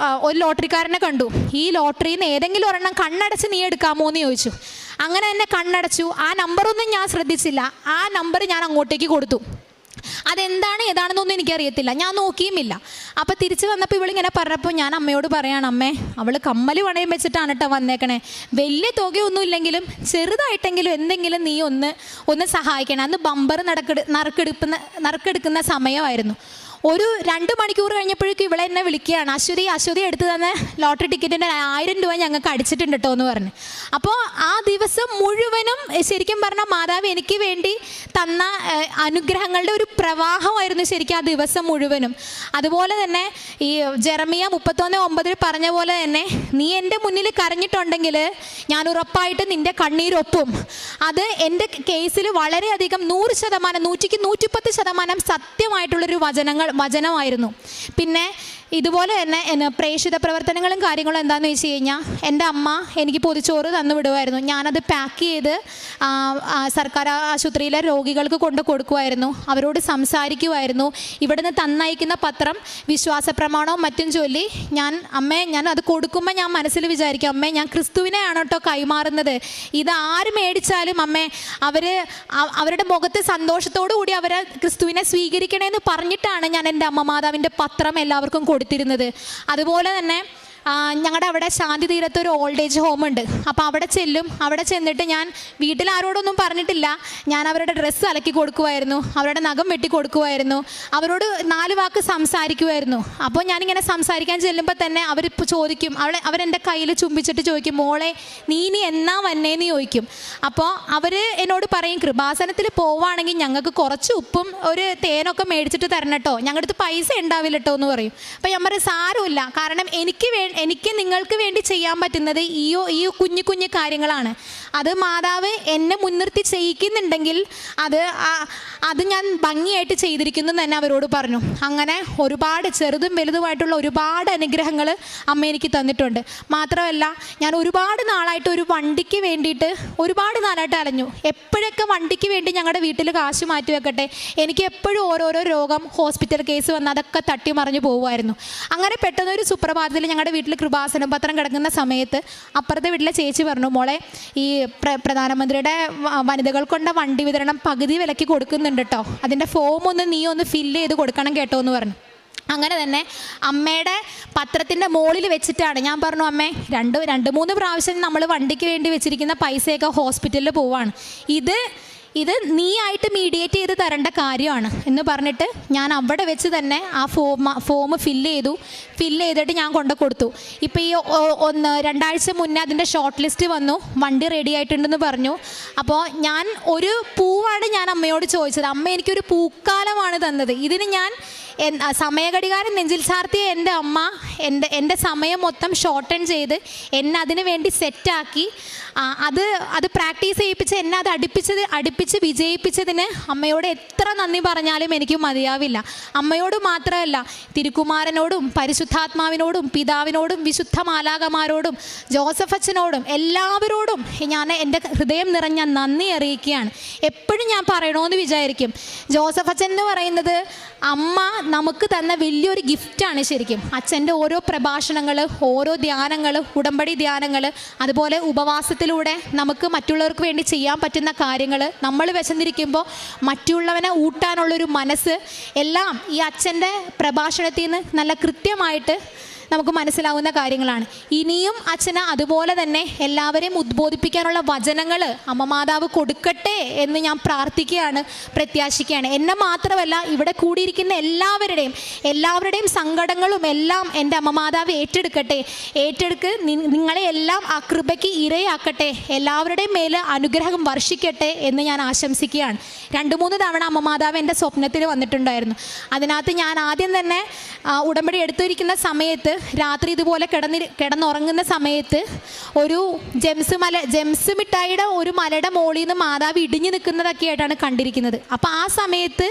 ഒരു ലോട്ടറിക്കാരനെ കണ്ടു, ഈ ലോട്ടറിയിൽ നിന്ന് ഏതെങ്കിലും ഒരെണ്ണം കണ്ണടച്ച് നീ എടുക്കാമോ എന്ന് ചോദിച്ചു. അങ്ങനെ തന്നെ കണ്ണടച്ചു. ആ നമ്പറൊന്നും ഞാൻ ശ്രദ്ധിച്ചില്ല. ആ നമ്പർ ഞാൻ അങ്ങോട്ടേക്ക് കൊടുത്തു. അതെന്താണ് ഏതാണെന്നൊന്നും എനിക്കറിയത്തില്ല, ഞാൻ നോക്കിയുമില്ല. അപ്പോൾ തിരിച്ച് വന്നപ്പോൾ ഇവളിങ്ങനെ പറഞ്ഞപ്പോൾ ഞാൻ അമ്മയോട് പറയാണ്, അമ്മേ അവൾ കമ്മൽ പണയം വെച്ചിട്ടാണ് കേട്ടോ വന്നേക്കണേ, വലിയ തുകയൊന്നും ഇല്ലെങ്കിലും ചെറുതായിട്ടെങ്കിലും എന്തെങ്കിലും നീ ഒന്ന് സഹായിക്കണം. അന്ന് ബമ്പർ നറുക്കെടുക്കുന്ന സമയമായിരുന്നു. ഒരു 2 മണിക്കൂർ കഴിഞ്ഞപ്പോഴേക്കും ഇവിടെ എന്നെ വിളിക്കുകയാണ്, അശ്വതി എടുത്ത് തന്നെ ലോട്ടറി ടിക്കറ്റിൻ്റെ 1000 രൂപ ഞങ്ങൾക്ക് അടിച്ചിട്ടുണ്ട് കേട്ടോ എന്ന് പറഞ്ഞ്. അപ്പോൾ ആ ദിവസം മുഴുവനും ശരിക്കും പറഞ്ഞാൽ മാതാവ് എനിക്ക് വേണ്ടി തന്ന അനുഗ്രഹങ്ങളുടെ ഒരു പ്രവാഹമായിരുന്നു ശരിക്കും ആ ദിവസം മുഴുവനും. അതുപോലെ തന്നെ ഈ ജെറമിയ 31:9 പറഞ്ഞ പോലെ തന്നെ, നീ എൻ്റെ മുന്നിൽ കരഞ്ഞിട്ടുണ്ടെങ്കിൽ ഞാൻ ഉറപ്പായിട്ട് നിൻ്റെ കണ്ണീരൊപ്പും. അത് എൻ്റെ കേസിൽ വളരെയധികം 100%, 110% സത്യമായിട്ടുള്ളൊരു വചനമായിരുന്നു. പിന്നെ ഇതുപോലെ തന്നെ പ്രേക്ഷിത പ്രവർത്തനങ്ങളും കാര്യങ്ങളും എന്താണെന്ന് വെച്ച് കഴിഞ്ഞാൽ, എൻ്റെ അമ്മ എനിക്ക് പൊതിച്ചോറ് തന്നു വിടുമായിരുന്നു. ഞാനത് പാക്ക് ചെയ്ത് സർക്കാർ ആശുപത്രിയിലെ രോഗികൾക്ക് കൊണ്ട് കൊടുക്കുമായിരുന്നു, അവരോട് സംസാരിക്കുമായിരുന്നു. ഇവിടുന്ന് തന്നയക്കുന്ന പത്രം വിശ്വാസ പ്രമാണവും മറ്റും ചൊല്ലി ഞാൻ അത് കൊടുക്കുമ്പോൾ ഞാൻ മനസ്സിൽ വിചാരിക്കും, അമ്മേ ഞാൻ ക്രിസ്തുവിനെയാണ് കേട്ടോ കൈമാറുന്നത്, ഇത് ആര് മേടിച്ചാലും അമ്മേ അവരുടെ മുഖത്ത് സന്തോഷത്തോടു കൂടി അവരെ ക്രിസ്തുവിനെ സ്വീകരിക്കണമെന്ന് പറഞ്ഞിട്ടാണ് ഞാൻ എൻ്റെ അമ്മ മാതാവിൻ്റെ പത്രം എല്ലാവർക്കും കൊടുത്തിരുന്നത്. അതുപോലെ തന്നെ ഞങ്ങളുടെ അവിടെ ശാന്തി തീരത്ത് ഒരു ഓൾഡ് ഏജ് ഹോം ഉണ്ട്. അപ്പോൾ അവിടെ ചെന്നിട്ട് ഞാൻ വീട്ടിൽ ആരോടൊന്നും പറഞ്ഞിട്ടില്ല, ഞാൻ അവരുടെ ഡ്രസ്സ് അലക്കി കൊടുക്കുമായിരുന്നു, അവരുടെ നഖം വെട്ടി കൊടുക്കുമായിരുന്നു, അവരോട് 4 വാക്ക് സംസാരിക്കുമായിരുന്നു. അപ്പോൾ ഞാനിങ്ങനെ സംസാരിക്കാൻ ചെല്ലുമ്പോൾ തന്നെ അവരിപ്പോൾ ചോദിക്കും, അവരെൻ്റെ കയ്യിൽ ചുംബിച്ചിട്ട് ചോദിക്കും, മോളെ നീ ഇനി എന്നാ വന്നേന്ന് ചോദിക്കും. അപ്പോൾ അവർ എന്നോട് പറയും, കൃപാസനത്തിൽ പോവുകയാണെങ്കിൽ ഞങ്ങൾക്ക് കുറച്ച് ഉപ്പും ഒരു തേനൊക്കെ മേടിച്ചിട്ട് തരണം കേട്ടോ, ഞങ്ങളുടെ അടുത്ത് പൈസ ഉണ്ടാവില്ല കേട്ടോ എന്ന് പറയും. അപ്പോൾ ഞാൻ പറയും, സാരമില്ല, കാരണം എനിക്ക് നിങ്ങൾക്ക് വേണ്ടി ചെയ്യാൻ പറ്റുന്നത് ഈ കുഞ്ഞു കാര്യങ്ങളാണ്. അത് മാതാവ് എന്നെ മുൻനിർത്തി ചെയ്യിക്കുന്നുണ്ടെങ്കിൽ അത് ഞാൻ ഭംഗിയായിട്ട് ചെയ്തിരിക്കുന്നു തന്നെ അവരോട് പറഞ്ഞു. അങ്ങനെ ഒരുപാട് ചെറുതും വലുതുമായിട്ടുള്ള ഒരുപാട് അനുഗ്രഹങ്ങൾ അമ്മ എനിക്ക് തന്നിട്ടുണ്ട്. മാത്രമല്ല, ഞാൻ ഒരുപാട് നാളായിട്ട് ഒരു വണ്ടിക്ക് വേണ്ടിയിട്ട് അലഞ്ഞു. എപ്പോഴൊക്കെ വണ്ടിക്ക് വേണ്ടി ഞങ്ങളുടെ വീട്ടിൽ കാശ് മാറ്റി വെക്കട്ടെ, എനിക്ക് എപ്പോഴും ഓരോരോ രോഗം, ഹോസ്പിറ്റൽ കേസ് വന്ന് അതൊക്കെ തട്ടിമറിഞ്ഞു പോകുമായിരുന്നു. അങ്ങനെ പെട്ടെന്നൊരു സുപ്രഭാതത്തിൽ ഞങ്ങളുടെ വീട്ടിൽ കൃപാസനം പത്രം കിടക്കുന്ന സമയത്ത് അപ്പുറത്തെ വീട്ടിലെ ചേച്ചി പറഞ്ഞു, മോളെ ഈ പ്രധാനമന്ത്രിയുടെ വനിതകൾക്കുള്ള വണ്ടി വിതരണം പകുതി വിലയ്ക്ക് കൊടുക്കുന്നുണ്ട് കേട്ടോ, അതിൻ്റെ ഫോം നീ ഒന്ന് ഫില്ല് ചെയ്ത് കൊടുക്കണം കേട്ടോ എന്ന് പറഞ്ഞു. അങ്ങനെ തന്നെ അമ്മയുടെ പത്രത്തിൻ്റെ മുകളിൽ വെച്ചിട്ടാണ് ഞാൻ പറഞ്ഞു, അമ്മേ 2-3 പ്രാവശ്യം നമ്മൾ വണ്ടിക്ക് വേണ്ടി വെച്ചിരിക്കുന്ന പൈസയൊക്കെ ഹോസ്പിറ്റലിൽ പോവാണ്, ഇത് നീ ആയിട്ട് മീഡിയേറ്റ് ചെയ്ത് തരേണ്ട കാര്യമാണ് എന്ന് പറഞ്ഞിട്ട് ഞാൻ അവിടെ വെച്ച് തന്നെ ആ ഫോം ഫില്ല് ചെയ്തിട്ട് ഞാൻ കൊടുത്തു. ഇപ്പോൾ ഈ 2 ആഴ്ച മുന്നേ അതിൻ്റെ ഷോർട്ട് ലിസ്റ്റ് വന്നു, വണ്ടി റെഡി ആയിട്ടുണ്ടെന്ന് പറഞ്ഞു. അപ്പോൾ ഞാൻ ഒരു പൂവാണ് ഞാൻ അമ്മയോട് ചോദിച്ചത്, അമ്മ എനിക്കൊരു പൂക്കാലമാണ് തന്നത്, ഇതിന് ഞാൻ സമയഘടികാരം നെഞ്ചിൽ ചാർത്തിയ എൻ്റെ അമ്മ എൻ്റെ സമയം മൊത്തം ഷോർട്ടൺ ചെയ്ത് എന്നെ അതിനു വേണ്ടി സെറ്റാക്കി അത് പ്രാക്ടീസ് ചെയ്യിപ്പിച്ച് എന്നെ അത് അടുപ്പിച്ച് വിജയിപ്പിച്ചതിന് അമ്മയോട് എത്ര നന്ദി പറഞ്ഞാലും എനിക്ക് മതിയാവില്ല. അമ്മയോട് മാത്രമല്ല, തിരുക്കുമാരനോടും പരിശുദ്ധാത്മാവിനോടും പിതാവിനോടും വിശുദ്ധ മാലാഖമാരോടും ജോസഫ് അച്ഛനോടും എല്ലാവരോടും ഞാൻ എൻ്റെ ഹൃദയം നിറഞ്ഞ നന്ദി അറിയിക്കുകയാണ്. എപ്പോഴും ഞാൻ പറയണമെന്ന് വിചാരിക്കും. ജോസഫ് അച്ഛൻ എന്ന് പറയുന്നത് അമ്മ നമുക്ക് തന്ന വലിയൊരു ഗിഫ്റ്റാണ് ശരിക്കും. അച്ഛൻ്റെ ഓരോ പ്രഭാഷണങ്ങൾ, ഓരോ ധ്യാനങ്ങൾ, ഉടമ്പടി ധ്യാനങ്ങൾ, അതുപോലെ ഉപവാസത്തിലൂടെ നമുക്ക് മറ്റുള്ളവർക്ക് വേണ്ടി ചെയ്യാൻ പറ്റുന്ന കാര്യങ്ങൾ, നമ്മൾ വിശന്നിരിക്കുമ്പോൾ മറ്റുള്ളവനെ ഊട്ടാനുള്ളൊരു മനസ്സ്, എല്ലാം ഈ അച്ഛൻ്റെ പ്രഭാഷണത്തിൽ നിന്ന് നല്ല കൃത്യമായിട്ട് നമുക്ക് മനസ്സിലാവുന്ന കാര്യങ്ങളാണ്. ഇനിയും അച്ഛന് അതുപോലെ തന്നെ എല്ലാവരെയും ഉദ്ബോധിപ്പിക്കാനുള്ള വചനങ്ങൾ അമ്മ മാതാവ് കൊടുക്കട്ടെ എന്ന് ഞാൻ പ്രാർത്ഥിക്കുകയാണ്, പ്രത്യാശിക്കുകയാണ്. എന്നെ മാത്രമല്ല, ഇവിടെ കൂടിയിരിക്കുന്ന എല്ലാവരുടെയും സങ്കടങ്ങളും എല്ലാം എൻ്റെ അമ്മ മാതാവ് ഏറ്റെടുക്ക് നിങ്ങളെ എല്ലാം ആ കൃപയ്ക്ക് ഇരയാക്കട്ടെ, എല്ലാവരുടെയും മേൽ അനുഗ്രഹം വർഷിക്കട്ടെ എന്ന് ഞാൻ ആശംസിക്കുകയാണ്. 2-3 തവണ അമ്മ മാതാവ് എൻ്റെ സ്വപ്നത്തിൽ വന്നിട്ടുണ്ടായിരുന്നു. അതിനകത്ത് ഞാൻ ആദ്യം തന്നെ ഉടമ്പടി എടുത്തിരിക്കുന്ന സമയത്ത് രാത്രി ഇതുപോലെ കിടന്നുറങ്ങുന്ന സമയത്ത് ഒരു ജെംസ് മിഠായിയുടെ ഒരു മലയുടെ മോളിൽ നിന്ന് മാതാവ് ഇടിഞ്ഞു നിൽക്കുന്നതൊക്കെ ആയിട്ടാണ് കണ്ടിരിക്കുന്നത്. അപ്പോൾ ആ സമയത്ത്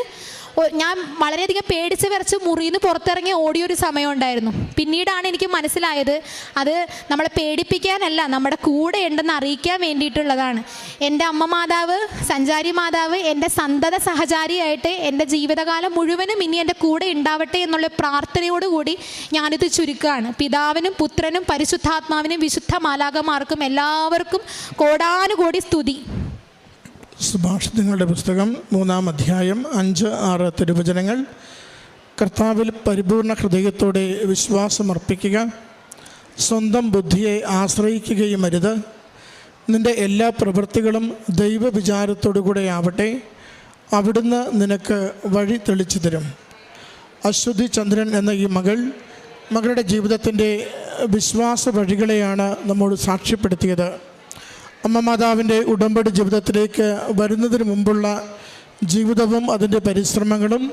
ഞാൻ വളരെയധികം പേടിച്ച് വിറച്ച് മുറിയിൽ നിന്ന് പുറത്തിറങ്ങി ഓടിയൊരു സമയം ഉണ്ടായിരുന്നു. പിന്നീടാണ് എനിക്ക് മനസ്സിലായത് അത് നമ്മളെ പേടിപ്പിക്കാനല്ല, നമ്മുടെ കൂടെ ഉണ്ടെന്ന് അറിയിക്കാൻ വേണ്ടിയിട്ടുള്ളതാണ്. എൻ്റെ അമ്മ മാതാവ്, സഞ്ചാരി മാതാവ് എൻ്റെ സന്തത സഹചാരിയായിട്ട് എൻ്റെ ജീവിതകാലം മുഴുവനും ഇനി എൻ്റെ കൂടെ ഉണ്ടാവട്ടെ എന്നുള്ള പ്രാർത്ഥനയോടുകൂടി ഞാനിത് ചുരുക്കുകയാണ്. പിതാവിനും പുത്രനും പരിശുദ്ധാത്മാവിനും വിശുദ്ധ മാലാഖമാർക്കും എല്ലാവർക്കും കോടാനുകോടി സ്തുതി. സുഭാഷിതങ്ങളുടെ പുസ്തകം 3-ാം അധ്യായം 5-6 തിരുവചനങ്ങൾ. കർത്താവിൽ പരിപൂർണ ഹൃദയത്തോടെ വിശ്വാസമർപ്പിക്കുക, സ്വന്തം ബുദ്ധിയെ ആശ്രയിക്കുകയും അരുത്. നിൻ്റെ എല്ലാ പ്രവൃത്തികളും ദൈവവിചാരത്തോടുകൂടെ ആവട്ടെ, അവിടുന്ന് നിനക്ക് വഴി തെളിച്ചു തരും. അശ്വതി ചന്ദ്രൻ എന്ന ഈ മകളുടെ ജീവിതത്തിൻ്റെ വിശ്വാസ വഴികളെയാണ് നമ്മോട് സാക്ഷ്യപ്പെടുത്തിയത്. അമ്മ മാതാവിൻ്റെ ഉടമ്പടി ജീവിതത്തിലേക്ക് വരുന്നതിന് മുമ്പുള്ള ജീവിതവും അതിൻ്റെ പരിശ്രമങ്ങളും,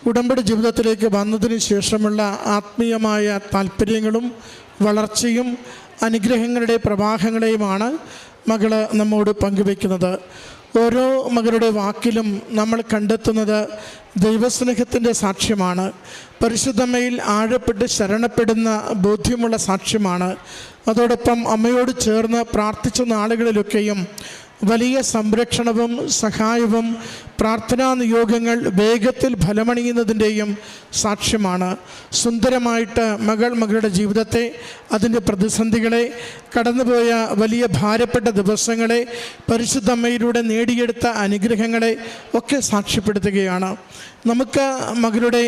ഉടമ്പടി ജീവിതത്തിലേക്ക് വന്നതിന് ശേഷമുള്ള ആത്മീയമായ താല്പര്യങ്ങളും വളർച്ചയും അനുഗ്രഹങ്ങളുടെ പ്രവാഹങ്ങളെയുമാണ് മകൾ നമ്മോട് പങ്കുവയ്ക്കുന്നത്. ഓരോ മകളുടെ വാക്കിലും നമ്മൾ കണ്ടെത്തുന്നത് ദൈവസ്നേഹത്തിൻ്റെ സാക്ഷ്യമാണ്. പരിശുദ്ധമ്മയിൽ ആഴപ്പെട്ട് ശരണപ്പെടുന്ന ബോധ്യമുള്ള സാക്ഷ്യമാണ്. അതോടൊപ്പം അമ്മയോട് ചേർന്ന് പ്രാർത്ഥിച്ച നാളുകളിലൊക്കെയും വലിയ സംരക്ഷണവും സഹായവും പ്രാർത്ഥനാ നിയോഗങ്ങൾ വേഗത്തിൽ ഫലമണിയുന്നതിൻ്റെയും സാക്ഷ്യമാണ്. സുന്ദരമായിട്ട് മകളുടെ ജീവിതത്തെ, അതിൻ്റെ പ്രതിസന്ധികളെ, കടന്നുപോയ വലിയ ഭാരപ്പെട്ട ദിവസങ്ങളെ, പരിശുദ്ധമ്മയിലൂടെ നേടിയെടുത്ത അനുഗ്രഹങ്ങളെ ഒക്കെ സാക്ഷ്യപ്പെടുത്തുകയാണ്. നമുക്ക് മകളുടെ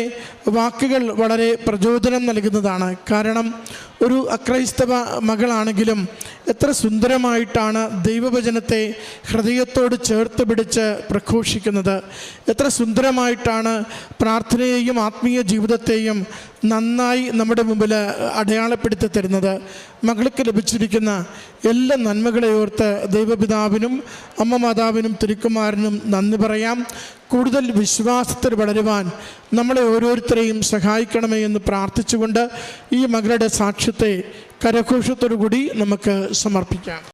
വാക്കുകൾ വളരെ പ്രചോദനം നൽകുന്നതാണ്. കാരണം ഒരു അക്രൈസ്തവ മകളാണെങ്കിലും എത്ര സുന്ദരമായിട്ടാണ് ദൈവവചനത്തെ ഹൃദയത്തോട് ചേർത്ത് പിടിച്ച് പ്രഘോഷിക്കുന്നത്, എത്ര സുന്ദരമായിട്ടാണ് പ്രാർത്ഥനയെയും ആത്മീയ ജീവിതത്തെയും നന്നായി നമ്മുടെ മുമ്പിൽ അടയാളപ്പെടുത്തി തരുന്നത്. മകൾക്ക് ലഭിച്ചിരിക്കുന്ന എല്ലാ നന്മകളെ ഓർത്ത് ദൈവപിതാവിനും അമ്മ മാതാവിനും തിരുക്കുമാരനും നന്ദി പറയാം. കൂടുതൽ വിശ്വാസത്തിൽ വളരുവാൻ നമ്മളെ ഓരോരുത്തരെയും സഹായിക്കണമേ എന്ന് പ്രാർത്ഥിച്ചുകൊണ്ട് ഈ മകളുടെ സാക്ഷ്യത്തെ കരഘോഷത്തോടു കൂടി നമുക്ക് സമർപ്പിക്കാം.